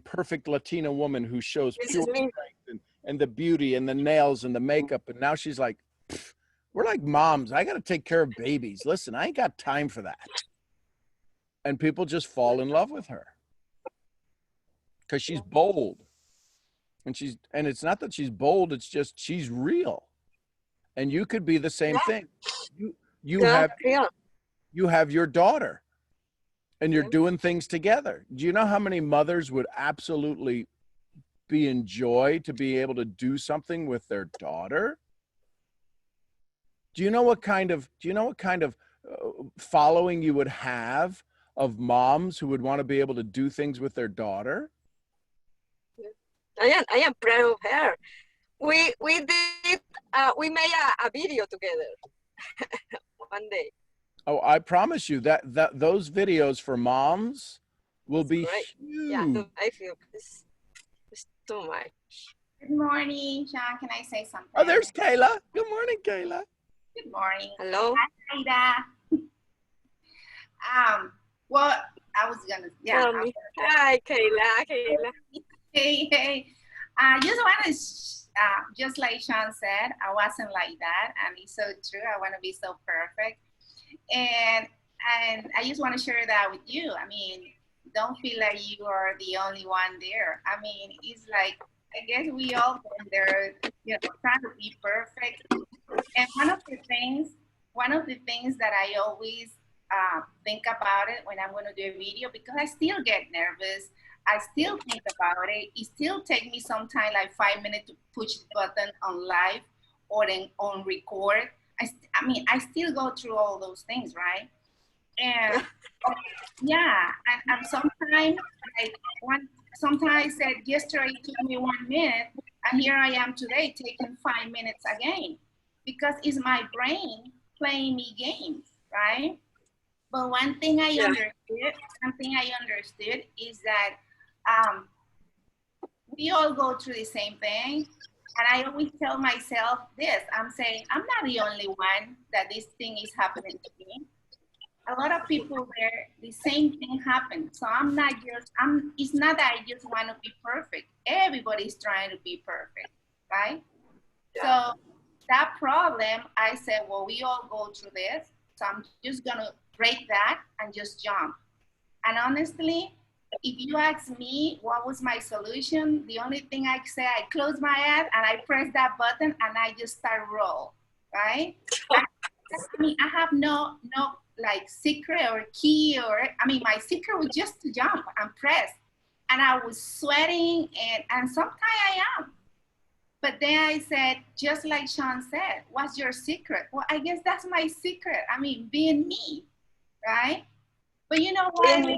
perfect Latina woman who shows This pure is me. strength and the beauty and the nails and the makeup. And now she's like, we're like moms. I got to take care of babies. Listen, I ain't got time for that. And people just fall in love with her because she's bold. And it's not that she's bold. It's just, she's real. And you could be the same thing. You have your daughter and you're doing things together. Do you know how many mothers would absolutely be in joy to be able to do something with their daughter? Do you know what kind of following you would have of moms who would want to be able to do things with their daughter? I am proud of her. We did we made a video together one day. Oh, I promise you that those videos for moms will be Right. huge. Yeah, I feel it's too much. Good morning, Sean. Can I say something? Oh, there's Kayla. Good morning, Kayla. Good morning. Hello. Hi, Ida. Well, I was gonna, yeah. Tell me. Hi, Kayla. Hey. I just want to, just like Sean said, I wasn't like that, and it's so true. I want to be so perfect, and I just want to share that with you. I mean, don't feel like you are the only one there. I mean, it's like, I guess we all been there, trying to be perfect. And one of the things that I always think about it when I'm going to do a video, because I still get nervous. I still think about it. It still takes me sometime like 5 minutes to push the button on live or then on record. I mean, I still go through all those things, right? And yeah, and sometimes I said yesterday it took me 1 minute, and here I am today taking 5 minutes again, because it's my brain playing me games, right? But one thing I understood is that we all go through the same thing. And I always tell myself this, I'm saying, I'm not the only one that this thing is happening to me. A lot of people there, the same thing happened. So it's not that I just want to be perfect. Everybody's trying to be perfect, right? So that problem, I said, well, we all go through this. So I'm just gonna break that and just jump. And honestly, if you ask me what was my solution, the only thing I say, I close my eyes and I press that button and I just start roll, right? I mean, I have no like secret or key my secret was just to jump and press. And I was sweating and sometimes I am. But then I said, just like Sean said, what's your secret? Well, I guess that's my secret. I mean, being me, right? But you know what?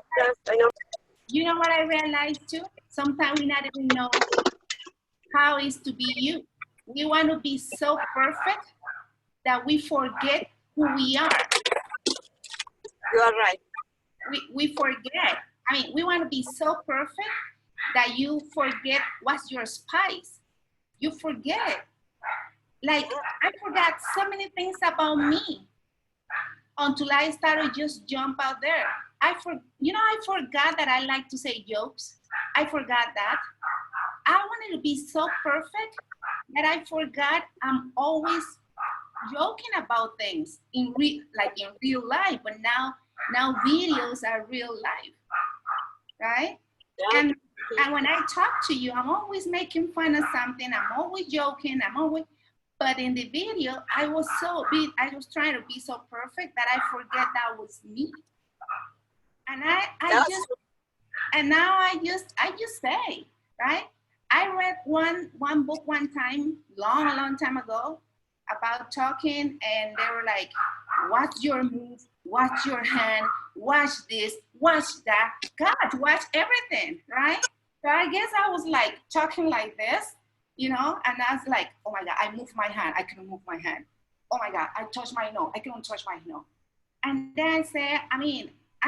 You know what I realized too? Sometimes we not even know how it is to be you. We want to be so perfect that we forget who we are. You are right. We forget. I mean, we want to be so perfect that you forget what's your spice. You forget it. Like, I forgot so many things about me until I started just jump out there. I forgot that I like to say jokes. I forgot that. I wanted to be so perfect that I forgot I'm always joking about things in real life, but now videos are real life, right? Yeah. And when I talk to you, I'm always making fun of something. I'm always joking. But in the video, I was trying to be so perfect that I forget that was me. And now I just say, right? I read one book one time, a long time ago, about talking, and they were like, watch your move, watch your hand, watch this, watch that. God, watch everything, right? So I guess I was like talking like this, and I was like, oh my God, I moved my hand, I couldn't move my hand. Oh my God, I touched my nose, I couldn't touch my nose. And then I said, I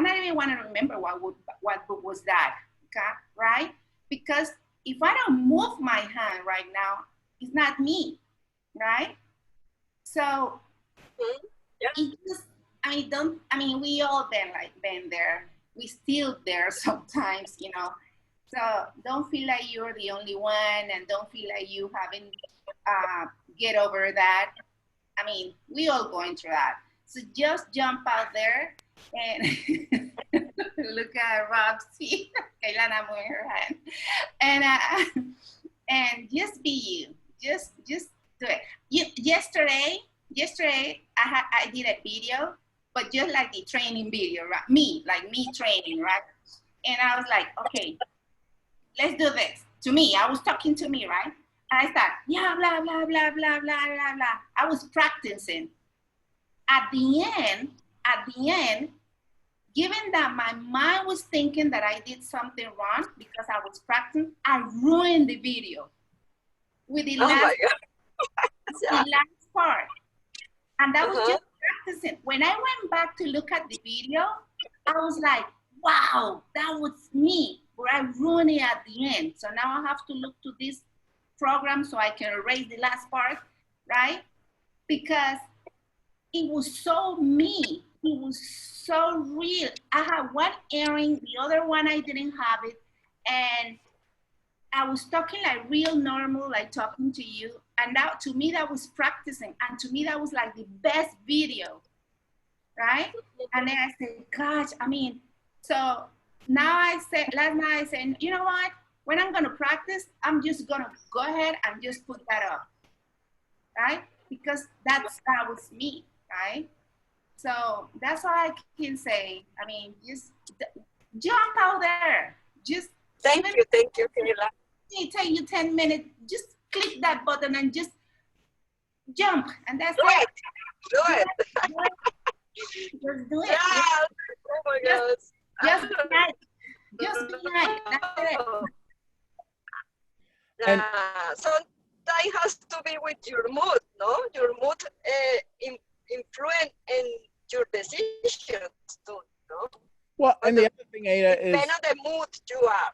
don't even want to remember what book was that, okay, right? Because if I don't move my hand right now, it's not me, right? So it just, we all been there. We still there sometimes, So don't feel like you're the only one, and don't feel like you haven't get over that. We all going through that. So just jump out there and look at Roxy, Kailana moving her hand, and just be you. Just do it. Yesterday I did a video, but just like the training video, right? Me training, right? And I was like, okay, let's do this. To me, I was talking to me, right? And I started, yeah, blah, blah, blah, blah, blah, blah, blah. I was practicing. At the end, given that my mind was thinking that I did something wrong because I was practicing, I ruined the video with the last part. And that was just practicing. When I went back to look at the video, I was like, wow, that was me, where I ruined it at the end. So now I have to look to this program so I can erase the last part, right? Because it was so me. It was so real. I had one earring, the other one I didn't have it. And I was talking like real normal, like talking to you. And that, to me, that was practicing. And to me, that was like the best video, right? And then I said, gosh, so now last night I said, you know what? When I'm gonna practice, I'm just gonna go ahead and just put that up, right? Because that was me, right? So that's all I can say. Just jump out there. Just thank you, Camila. It take you 10 minutes. Just click that button and just jump, and that's it. Do it. Just do it. Yeah. Oh my God. Just be nice. Just be nice. That's it. Sometimes has to be with your mood, no? Your mood influence in your decisions too, no? Well, and the other thing, Ada, is depend on the mood you are.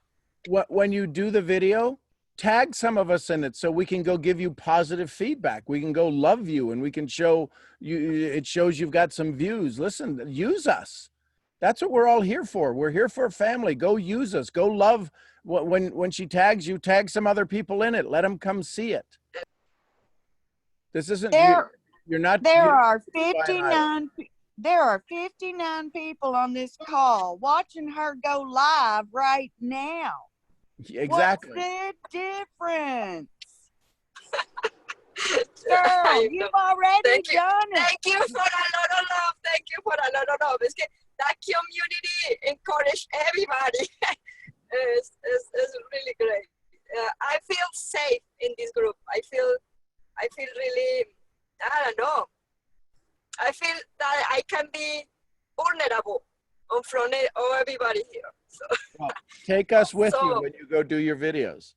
when you do the video, tag some of us in it so we can go give you positive feedback. We can go love you, and we can show you, it shows you've got some views. Listen, use us. That's what we're all here for. We're here for a family. Go use us. Go love. When she tags you, tag some other people in it. Let them come see it. This isn't, you're not. There are Fine, 59. There are 59 people on this call watching her go live right now. Exactly. What's the difference? Girl, you've already done it. Thank you for a lot of love. Thank you for a lot of love. Es que that community encourage everybody. It's really great. I feel safe in this group. I feel really, I don't know. I feel that I can be vulnerable in front of everybody here. So, Well, take us with you when you go do your videos.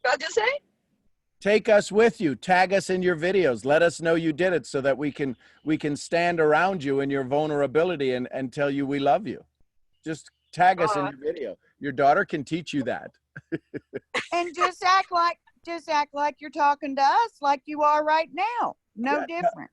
what you say? Take us with you. Tag us in your videos. Let us know you did it so that we can stand around you in your vulnerability and tell you we love you. Just tag us in your video. Your daughter can teach you that. And just act like you're talking to us like you are right now. No different.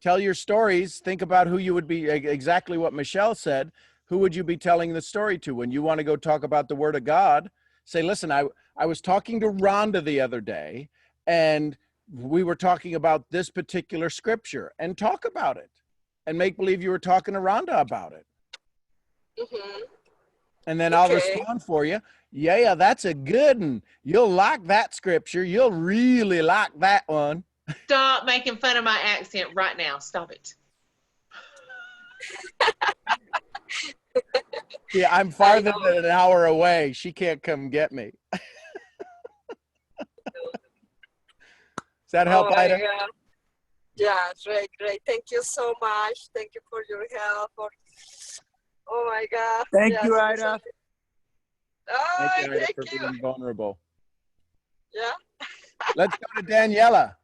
Tell your stories. Think about who you would be, exactly what Michelle said. Who would you be telling the story to when you want to go talk about the Word of God? Say, listen, I was talking to Rhonda the other day, and we were talking about this particular scripture, and talk about it and make believe you were talking to Rhonda about it. Mm-hmm. And then I'll respond for you. Yeah, that's a good one. You'll like that scripture. You'll really like that one. Stop making fun of my accent right now. Stop it. Yeah, I'm farther than an hour away. She can't come get me. Does that help, Ida? God. Yeah, great. Thank you so much. Thank you for your help. Oh my God. Thank you, Ida. Oh, Thank you, Ida, thank for you. being vulnerable. Yeah. Let's go to Daniela.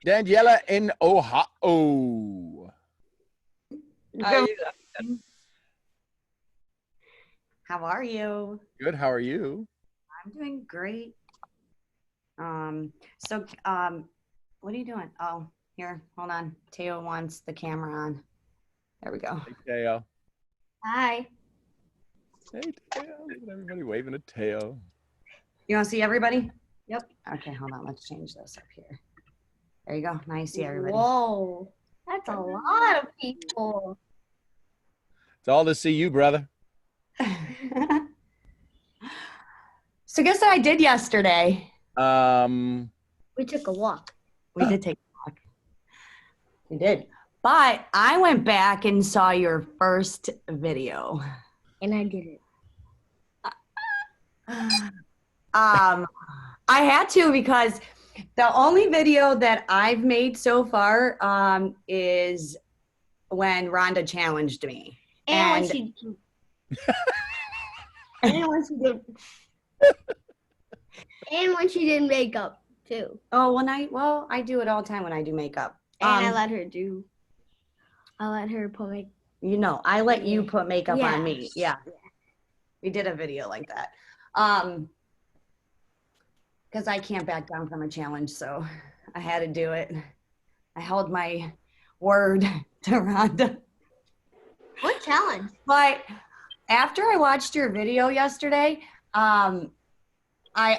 Daniela in Ohio. Ida. How are you? Good. How are you? I'm doing great. What are you doing? Oh, here, hold on. Teo wants the camera on. There we go. Hey, Teo. Hi. Hey, Teo. Look at everybody waving at Teo. You want to see everybody? Yep. Okay, hold on. Let's change this up here. There you go. Now you see everybody. Whoa, that's a lot of people. It's all to see you, brother. So guess what I did yesterday? We took a walk. We did take a walk. We did. But I went back and saw your first video. And I did it. I had to because the only video that I've made so far is when Rhonda challenged me. And when she and when she did and when she did makeup too. Oh, well, I do it all the time when I do makeup. And I let her put makeup. You know, I let you put makeup on me. Yes. Yeah. We did a video like that. Because I can't back down from a challenge, so I had to do it. I held my word to Rhonda. What challenge? But after I watched your video yesterday, I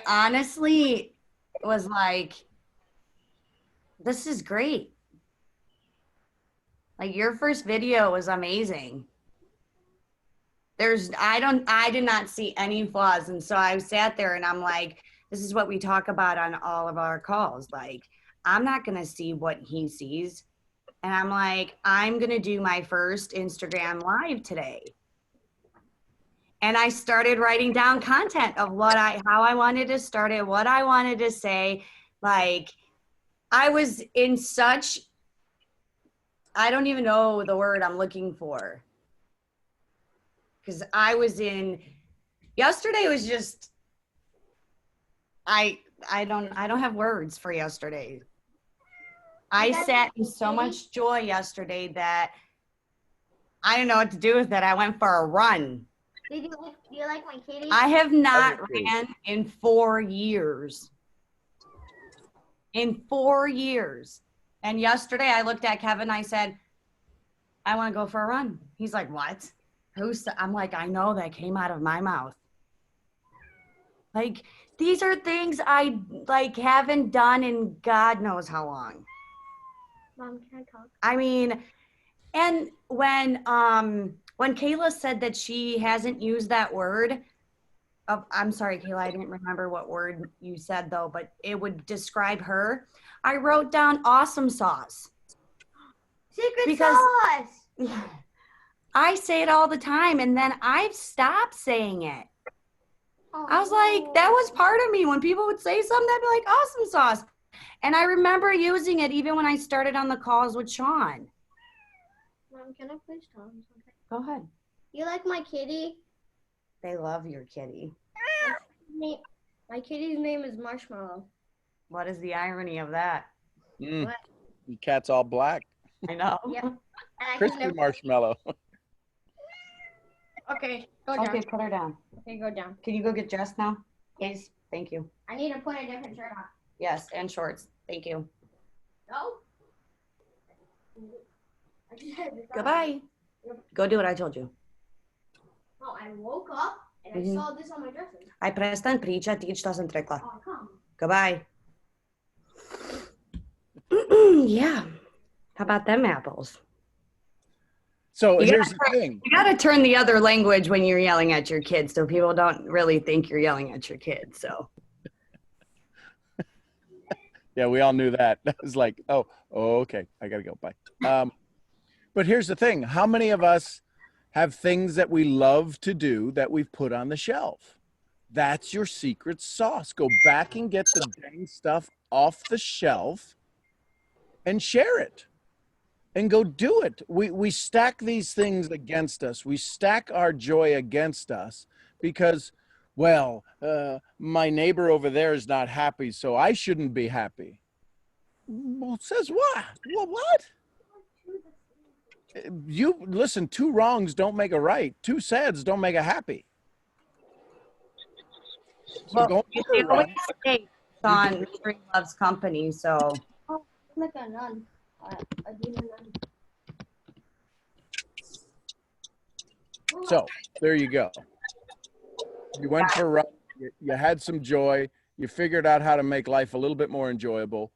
honestly was like, this is great. Like, your first video was amazing. I did not see any flaws. And so I sat there and I'm like, this is what we talk about on all of our calls. Like, I'm not going to see what he sees. And I'm like, I'm going to do my first Instagram live today. And I started writing down content of how I wanted to start it, what I wanted to say. Like, I was in such, I don't even know the word I'm looking for. Because yesterday was just, I don't have words for yesterday. I sat in so much joy yesterday that I didn't know what to do with it. I went for a run. Do you like my kitty? I have not Other two. ran in 4 years. In 4 years. And yesterday I looked at Kevin. I said, I want to go for a run. He's like, what? I'm like, I know that came out of my mouth. Like, these are things I like haven't done in God knows how long. Mom, can I talk? I mean, and when Kayla said that she hasn't used that word, I'm sorry, Kayla, I didn't remember what word you said though, but it would describe her. I wrote down awesome sauce. Secret Because- sauce. I say it all the time, and then I've stopped saying it. I was like, that was part of me. When people would say something, I'd be like, awesome sauce. And I remember using it even when I started on the calls with Sean. Mom, can I please talk? Go ahead. You like my kitty? They love your kitty. My kitty's name is Marshmallow. What is the irony of that? Your cat's all black. I know. Yeah. And I Crispy can never... marshmallow. Okay, go down. Okay, put her down. Okay, go down. Can you go get dressed now? Please. Thank you. I need to put a different shirt on. Yes, and shorts. Thank you. No? I just had this on. Goodbye. Go do what I told you. No, I woke up and I Mhm. saw this on my dresser. Aj prestaň pričať, ty čo som rekla. Oh, come. Goodbye. Yeah. How about them apples? So You here's the thing. You got to turn the other language when you're yelling at your kids so people don't really think you're yelling at your kids. So, Yeah, we all knew that. That was like, oh, okay, I gotta go. Bye. But here's the thing: how many of us have things that we love to do that we've put on the shelf? That's your secret sauce. Go back and get the dang stuff off the shelf and share it. And go do it. We stack these things against us. We stack our joy against us because, well, my neighbor over there is not happy, so I shouldn't be happy. Well, says what? Well, what? You listen, two wrongs don't make a right. Two sads don't make a happy. So well, go you for a see, always run. say Sean Mystery loves company. So, I'm like a nun. A demon nun. So there you go. You went for a run. You had some joy. You figured out how to make life a little bit more enjoyable,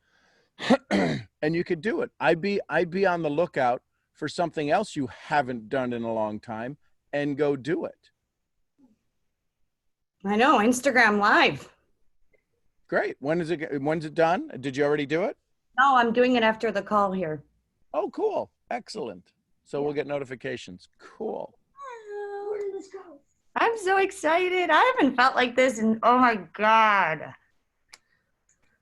and you could do it. I'd be on the lookout for something else you haven't done in a long time, and go do it. I know, Instagram Live. Great. When's it done? Did you already do it? No, I'm doing it after the call here. Oh, cool. Excellent. So we'll get notifications. Cool. Where did this go? I'm so excited. I haven't felt like this in, oh my God.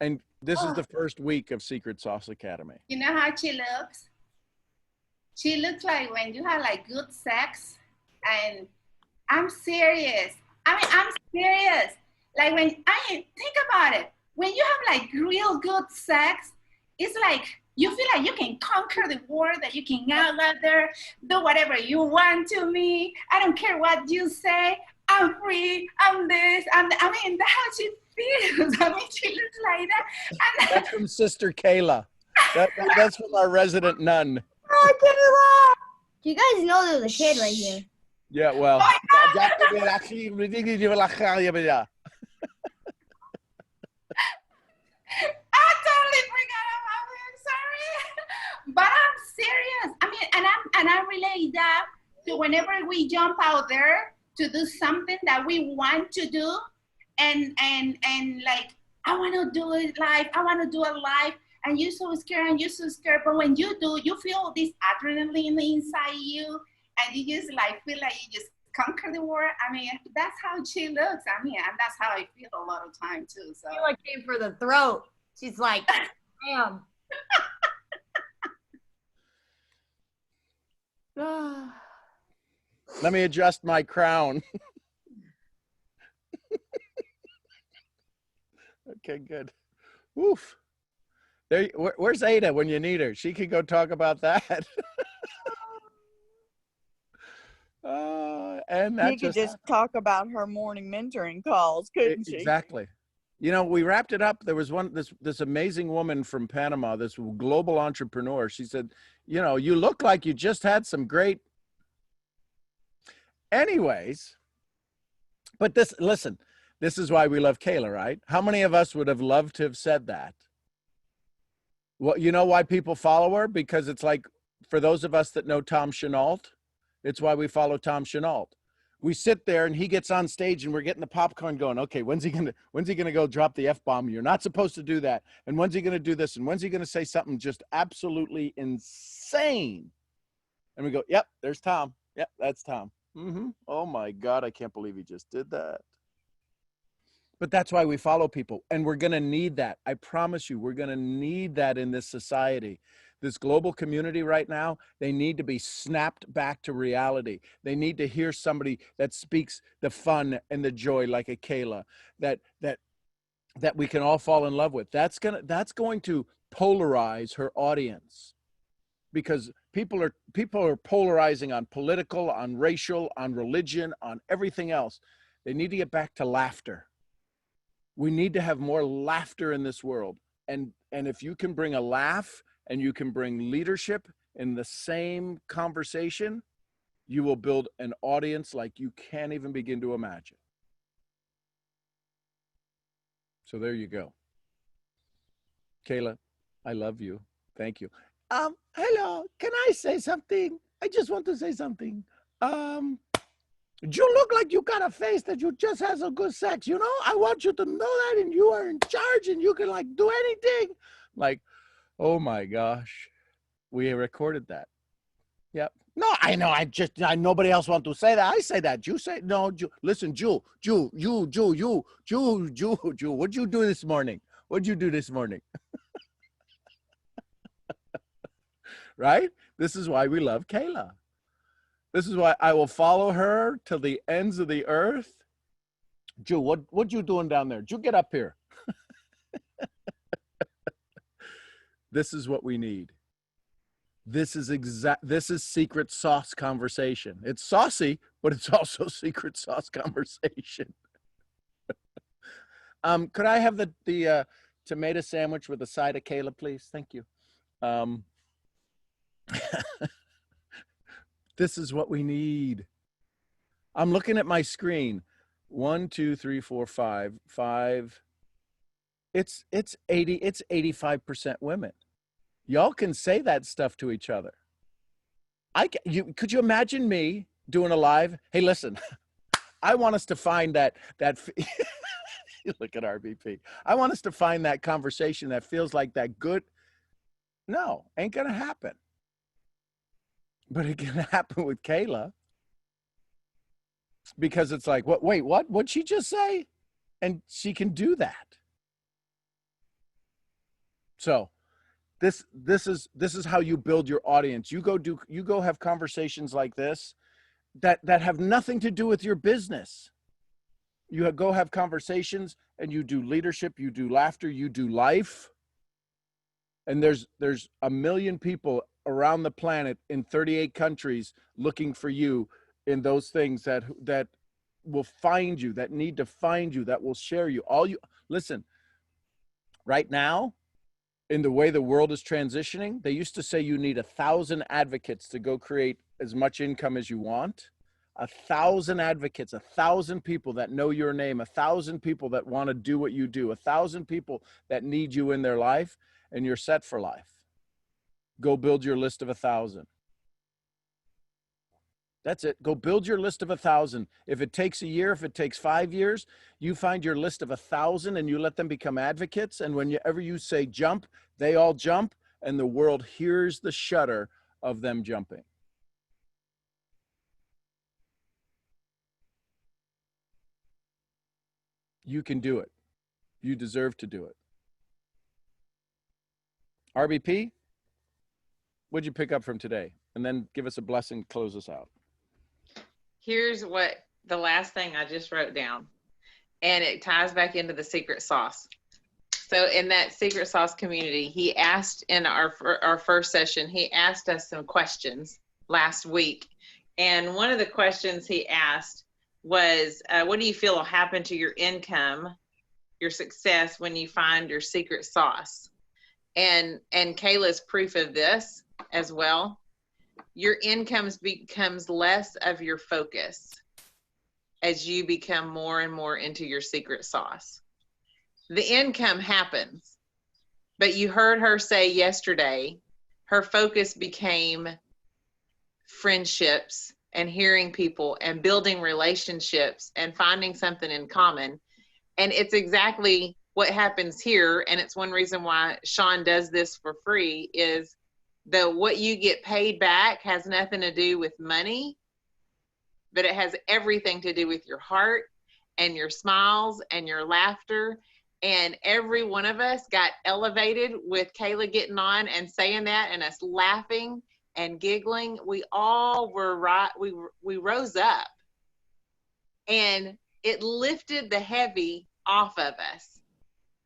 And this is the first week of Secret Sauce Academy. You know how she looks? She looks like when you have like good sex, and I'm serious. I mean, I'm serious. Like think about it. When you have like real good sex, it's like you feel like you can conquer the world, that you can go out there, do whatever you want to me. I don't care what you say. I'm free. I'm this. I mean, that's how she feels. I mean, she looks like that. And That's from Sister Kayla. That's from our resident nun. Do you guys know there's a kid right here? Yeah, well. I totally forgot about it. I'm sorry, but I'm serious. I mean, and I relate that to whenever we jump out there to do something that we want to do, and like I want to do it live. I want to do it live, and you're so scared. But when you do, you feel this adrenaline inside you, and you just like feel like you just conquer the world. I mean, that's how she looks. I mean, and that's how I feel a lot of time too. So Sheila came for the throat. She's like, damn. Let me adjust my crown. Okay, good. Oof. Where's Ada when you need her? She could go talk about that. And She that could just just talk about her morning mentoring calls, couldn't she? exactly. You know, we wrapped it up. There was this amazing woman from Panama, this global entrepreneur. She said, you know, you look like you just had some great. Anyways, but listen, this is why we love Kayla, right? How many of us would have loved to have said that? Well, you know why people follow her? Because it's like, for those of us that know Tom Chenault, it's why we follow Tom Chenault. We sit there and he gets on stage and we're getting the popcorn going. Okay, when's he gonna go drop the F-bomb? You're not supposed to do that. And when's he gonna do this? And when's he gonna say something just absolutely insane? And we go, yep, there's Tom. Yep, that's Tom. Oh my God, I can't believe he just did that. But that's why we follow people. And we're going to need that. I promise you, we're going to need that in this society. This global community right now, they need to be snapped back to reality. They need to hear somebody that speaks the fun and the joy like a Kayla, that we can all fall in love with. That's going to polarize her audience, because people are polarizing on political, on racial, on religion, on everything else. They need to get back to laughter. We need to have more laughter in this world. And if you can bring a laugh and you can bring leadership in the same conversation, you will build an audience like you can't even begin to imagine. So there you go. Kayla, I love you. Thank you. Hello, can I say something? I just want to say something. You look like you got a face that you just had some good sex, you know? I want you to know that, and you are in charge and you can like do anything. Like, oh my gosh. We recorded that. Yep. No, I know. Nobody else want to say that. I say that. You say, no, listen, Ju, what'd you do this morning? What'd you do this morning? Right? This is why we love Kayla. This is why I will follow her till the ends of the earth. Ju, what you doing down there? Ju, get up here. This is what we need. This is secret sauce conversation. It's saucy, but it's also secret sauce conversation. Could I have the tomato sandwich with a side of Kayla, please? Thank you. This is what we need. I'm looking at my screen. 1, 2, 3, 4, 5. It's 85% women. Y'all can say that stuff to each other. Could you imagine me doing a live? Hey, listen, I want us to find that look at RBP. I want us to find that conversation that feels like that good. No, ain't gonna happen. But it can happen with Kayla, because it's like, wait, what? What'd she just say? And she can do that. So this is how you build your audience. You go have conversations like this that have nothing to do with your business. You go have conversations and you do leadership, you do laughter, you do life. And there's 1 million people around the planet in 38 countries looking for you in those things that will find you, that need to find you, that will share you. Listen, right now, in the way the world is transitioning, they used to say you need 1,000 advocates to go create as much income as you want. 1,000 advocates, 1,000 people that know your name, 1,000 people that want to do what you do, 1,000 people that need you in their life, and you're set for life. Go build your list of 1,000. That's it. Go build your list of 1,000. If it takes a year, if it takes 5 years, you find your list of 1,000 and you let them become advocates. And whenever you say jump, they all jump, and the world hears the shudder of them jumping. You can do it. You deserve to do it. RBP, what'd you pick up from today? And then give us a blessing, close us out. Here's what the last thing I just wrote down, and it ties back into the secret sauce. So in that secret sauce community, he asked in our first session, he asked us some questions last week, And one of the questions he asked was, what do you feel will happen to your income, your success, when you find your secret sauce? And Kayla's proof of this as well. Your income becomes less of your focus as you become more and more into your secret sauce. The income happens, but you heard her say yesterday, her focus became friendships and hearing people and building relationships and finding something in common. And it's exactly what happens here. And it's one reason why Sean does this for free, is that what you get paid back has nothing to do with money, but it has everything to do with your heart and your smiles and your laughter. And every one of us got elevated with Kayla getting on and saying that, and us laughing and giggling. We all were right. We rose up, and it lifted the heavy off of us,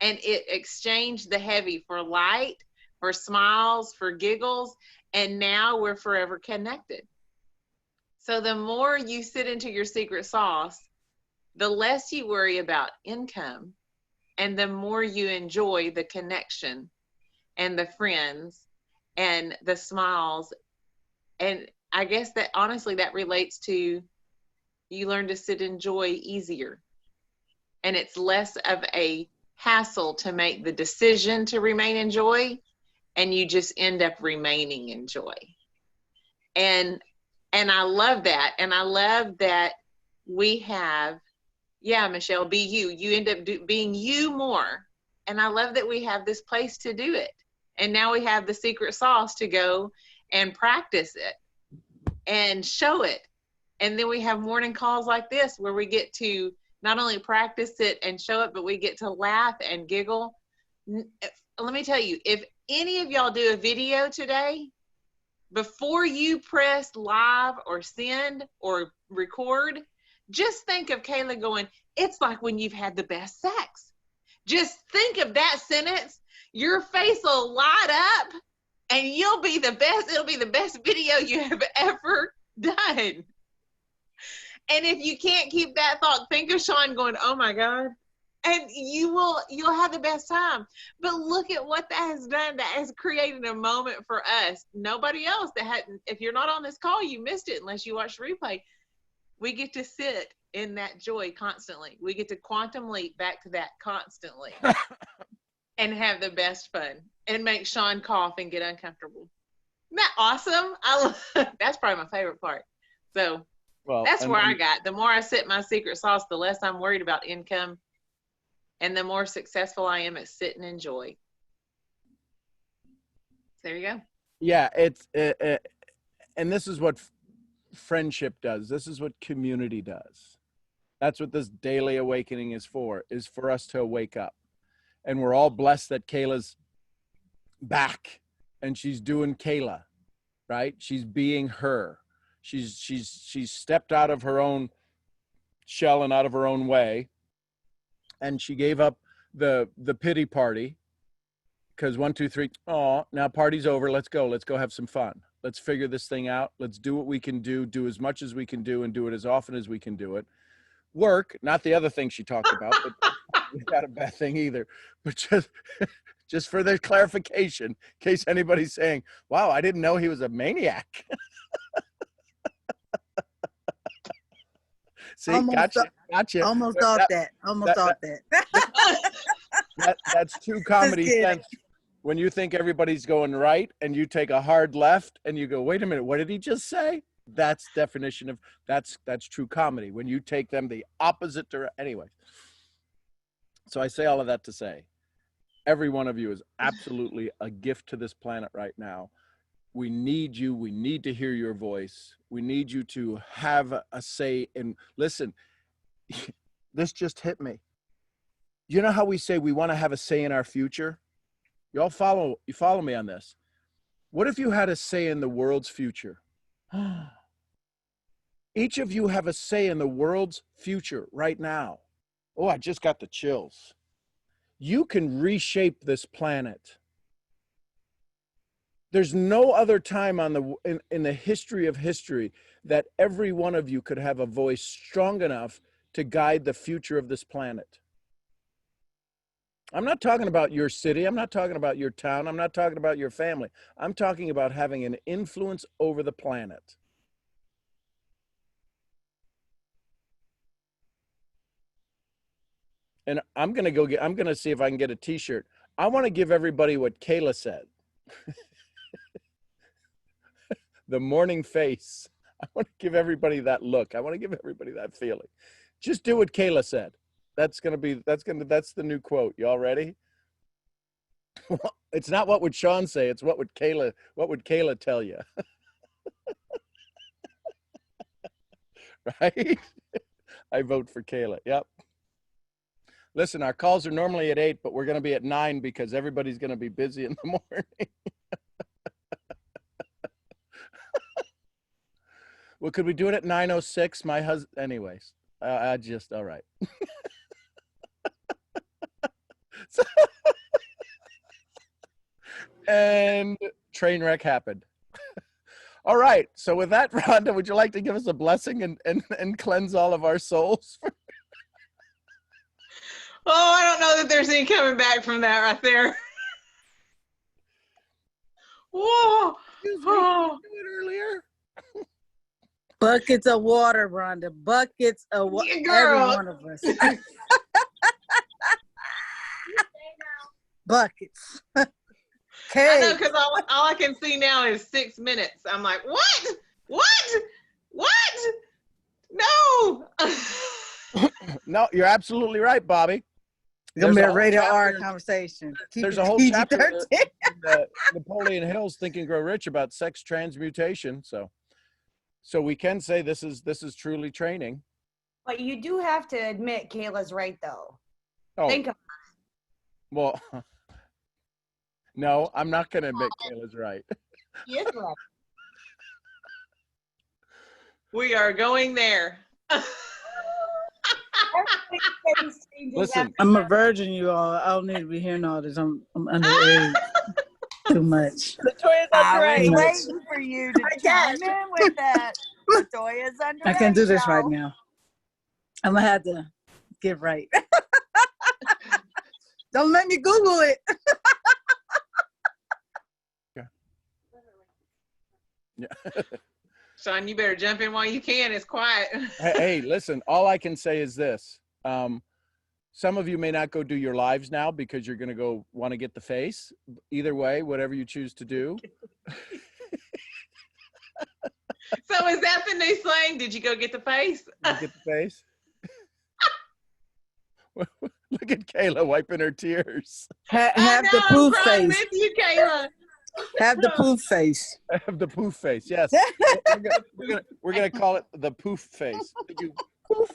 and it exchanged the heavy for light, for smiles, for giggles. And now we're forever connected. So the more you sit into your secret sauce, the less you worry about income, and the more you enjoy the connection and the friends and the smiles. And I guess that honestly, that relates to, you learn to sit in joy easier. And it's less of a hassle to make the decision to remain in joy, and you just end up remaining in joy. And I love that. And I love that we have, yeah, Michelle, be you. You end up being you more. And I love that we have this place to do it. And now we have the secret sauce to go and practice it and show it. And then we have morning calls like this where we get to not only practice it and show it, but we get to laugh and giggle. Let me tell you, if any of y'all do a video today, before you press live or send or record, just think of Kayla going, it's like when you've had the best sex. Just think of that sentence. Your face will light up, and you'll be the best. It'll be the best video you have ever done. And if you can't keep that thought, think of Sean going, oh my God. And you'll have the best time. But look at what that has done. That has created a moment for us. Nobody else that hadn't, if you're not on this call, you missed it unless you watched the replay. We get to sit in that joy constantly. We get to quantum leap back to that constantly and have the best fun and make Sean cough and get uncomfortable. Isn't that awesome? That's probably my favorite part. So that's where I got. The more I sit in my secret sauce, the less I'm worried about income, and the more successful I am at sitting in joy. There you go. Yeah, and this is what friendship does. This is what community does. That's what this daily awakening is for us to wake up. And we're all blessed that Kayla's back and she's doing Kayla, right? She's being her. She's stepped out of her own shell and out of her own way. And she gave up the pity party because 1, 2, 3, oh, now party's over. Let's go have some fun. Let's figure this thing out. Let's do what we can do as much as we can do, and do it as often as we can do it. Work, not the other thing she talked about, but it's not a bad thing either. But just for the clarification, in case anybody's saying, wow, I didn't know he was a maniac. See, gotcha. Almost thought that. That's true comedy sense. When you think everybody's going right and you take a hard left and you go, wait a minute, what did he just say? That's definition of, that's true comedy. When you take them the opposite direction. Anyway, so I say all of that to say, every one of you is absolutely a gift to this planet right now. We need you. We need to hear your voice. We need you to have a say. And listen, this just hit me. You know how we say we want to have a say in our future? You follow me on this. What if you had a say in the world's future? Each of you have a say in the world's future right now. Oh, I just got the chills. You can reshape this planet. There's no other time in the history of history that every one of you could have a voice strong enough to guide the future of this planet. I'm not talking about your city. I'm not talking about your town. I'm not talking about your family. I'm talking about having an influence over the planet. And I'm going to see if I can get a t-shirt. I want to give everybody what Kayla said. The morning face. I want to give everybody that look. I want to give everybody that feeling. Just do what Kayla said. That's the new quote. Y'all ready? It's not what would Sean say. It's what would Kayla tell you? Right? I vote for Kayla. Yep. Listen, our calls are normally at 8, but we're going to be at 9 because everybody's going to be busy in the morning. Well, could we do it at 9:06? My husband, anyways, I just, all right. So, and train wreck happened. All right. So with that, Rhonda, would you like to give us a blessing and cleanse all of our souls? Oh, I don't know that there's any coming back from that right there. Whoa. Oh. Do it earlier. Buckets of water, Rhonda. Buckets of water. Yeah, Every girl. one of us. Buckets. I know, Okay. because all I can see now is 6 minutes. I'm like, what? No. No, you're absolutely right, Bobby. It's gonna be There's a whole rated chapter R in- conversation. Keep There's it a whole PG-13. chapter in Napoleon Hill's Think and Grow Rich about sex transmutation. So we can say this is truly training. But you do have to admit Kayla's right though. Oh, Think of well, no, I'm not going to admit Kayla's right. yes, right. We are going there. Listen, I'm a virgin, you all. I don't need to be hearing all this. I'm underage. Too much. Latoya's I underage. was- Waiting for you to chime in with that. Latoya's underage. I can't do this right y'all. now. I'm gonna have to get right. Don't let me Google it. yeah. Sean, you better jump in while you can. It's quiet. Hey, listen, all I can say is this. Some of you may not go do your lives now because you're going to go want to get the face. Either way, whatever you choose to do. So is that the new slang? Did you go get the face? You get the face. Look at Kayla wiping her tears. Have I the know, poof I'm crying face. with you, Kayla. Have the poof face. I have the poof face. Yes. We're gonna call it the poof face. You poof.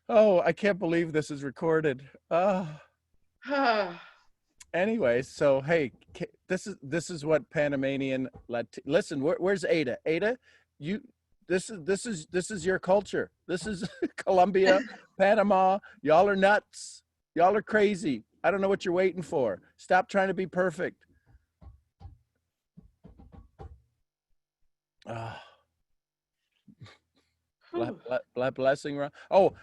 Oh, I can't believe this is recorded. Oh. Anyway, so hey, this is what Panamanian listen. Where's Ada? Ada, this is your culture. This is Colombia, Panama. Y'all are nuts. Y'all are crazy. I don't know what you're waiting for. Stop trying to be perfect. Blessing. Oh,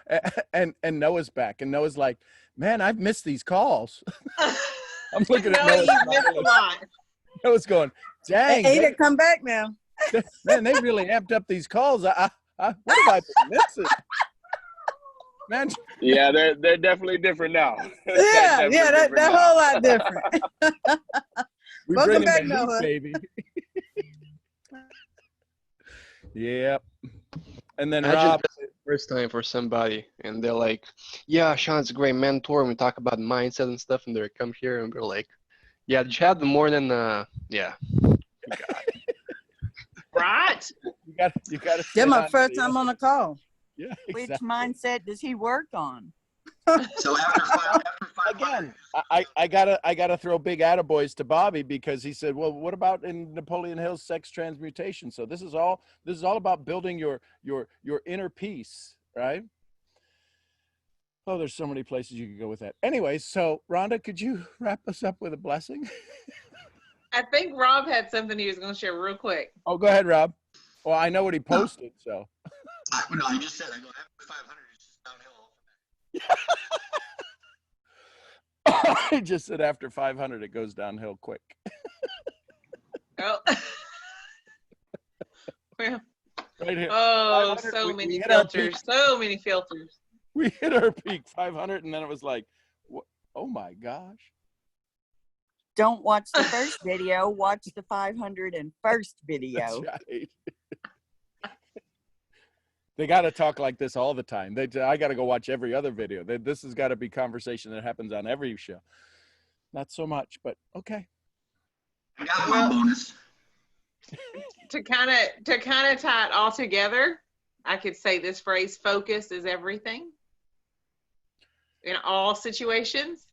and Noah's back, and Noah's like, man, I've missed these calls. I'm looking at No, Noah. you missed a lot. Noah's going, dang, Hey, Ada, come back now. man, they really amped up these calls. What have I been missing? Man, Yeah, they're definitely different now. Yeah, They're definitely that different whole now. lot different. we Welcome bring back, in the heat, Noah. baby. Yep. And then Imagine Rob, this is the first time for somebody, and they're like, "Yeah, Sean's a great mentor." And we talk about mindset and stuff, and they come here and we're like, "Yeah, did you have the more than yeah?" Right? you got to. That's my first time on the call. Yeah, Which exactly. mindset does he work on? So after five Again, I gotta throw big attaboys to Bobby because he said, well, what about in Napoleon Hill's sex transmutation? So this is all about building your inner peace, right? Oh, there's so many places you could go with that. Anyway, so Rhonda, could you wrap us up with a blessing? I think Rob had something he was going to share real quick. Oh, go ahead, Rob. Well, I know what he posted, so. I just said, I go, after 500, it's just downhill. I just said after 500, it goes downhill quick. Oh. Well, Right here. oh, 500, so we many hit our peak. filters. So many filters. We hit our peak 500, and then it was like, oh my gosh. Don't watch the first video, watch the 501st video. That's right. They got to talk like this all the time. I got to go watch every other video. This has got to be conversation that happens on every show. Not so much, but okay. I got one bonus. To kind of tie it all together, I could say this phrase: focus is everything. In all situations,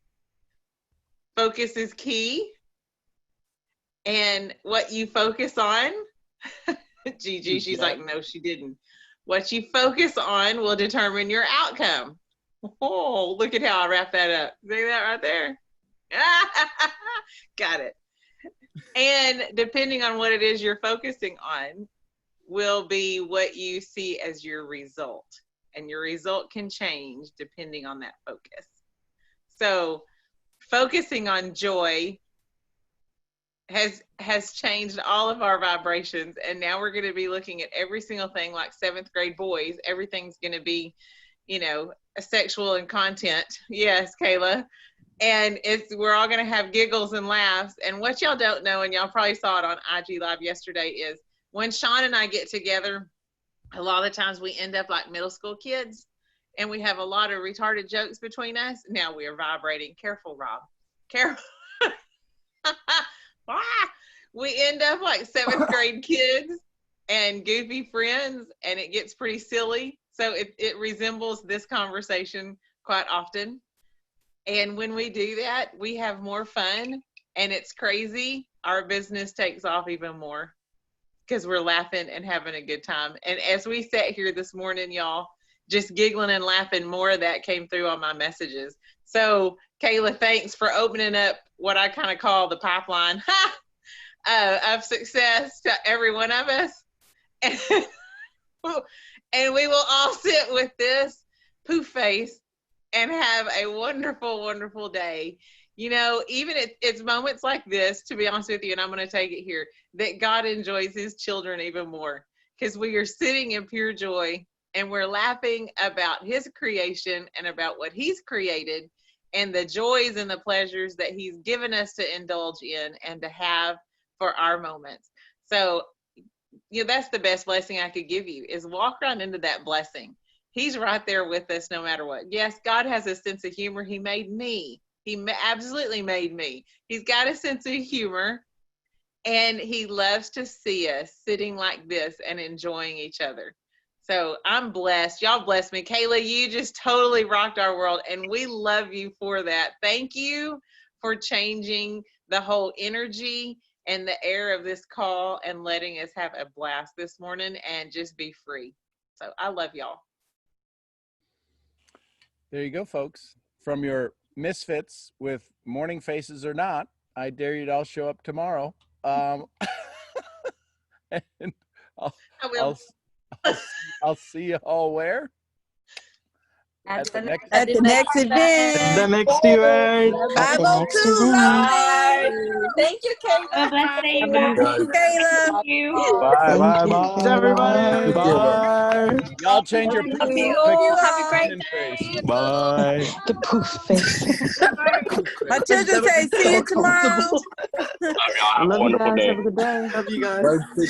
focus is key. And what you focus on, Gigi, she's like, no, she didn't. What you focus on will determine your outcome. Oh, look at how I wrap that up. See that right there? Got it. And depending on what it is you're focusing on will be what you see as your result. And your result can change depending on that focus. So focusing on joy has changed all of our vibrations. And now we're going to be looking at every single thing like 7th grade boys. Everything's going to be, sexual and content. Yes, Kayla. And we're all going to have giggles and laughs. And what y'all don't know, and y'all probably saw it on IG Live yesterday, is when Sean and I get together, a lot of the times we end up like middle school kids, and we have a lot of retarded jokes between us. Now we are vibrating. Careful, Rob. Careful. We end up like 7th grade kids and goofy friends, and it gets pretty silly. So it resembles this conversation quite often. And when we do that, we have more fun, and it's crazy. Our business takes off even more because we're laughing and having a good time. And as we sat here this morning, y'all, just giggling and laughing, more of that came through on my messages. So Kayla, thanks for opening up what I kind of call the pipeline of success to every one of us. And we will all sit with this poof face and have a wonderful, wonderful day. Even it's moments like this, to be honest with you, and I'm going to take it here, that God enjoys his children even more, because we are sitting in pure joy and we're laughing about his creation and about what he's created and the joys and the pleasures that he's given us to indulge in and to have for our moments. So, that's the best blessing I could give you, is walk around into that blessing. He's right there with us no matter what. Yes, God has a sense of humor. He made me. He absolutely made me. He's got a sense of humor, and he loves to see us sitting like this and enjoying each other. So I'm blessed. Y'all bless me. Kayla, you just totally rocked our world, and we love you for that. Thank you for changing the whole energy and the air of this call and letting us have a blast this morning and just be free. So I love y'all. There you go, folks. From your misfits with morning faces or not, I dare you to all show up tomorrow. And I'll see you all where? At the next event. The next event. 502 Live. Thank you, Kayla. Thank you. Bye, bye, bye. Everybody. Bye. Y'all change your Love you. picture. Have a great day. Bye. The poof face. My children say, see you tomorrow. I love you guys. Have a good day. Love you guys.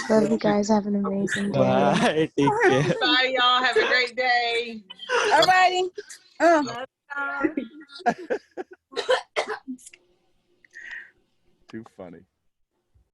Love you guys. Have an amazing day. Bye. Take care. Bye, y'all. Have a great day. All righty. Too funny.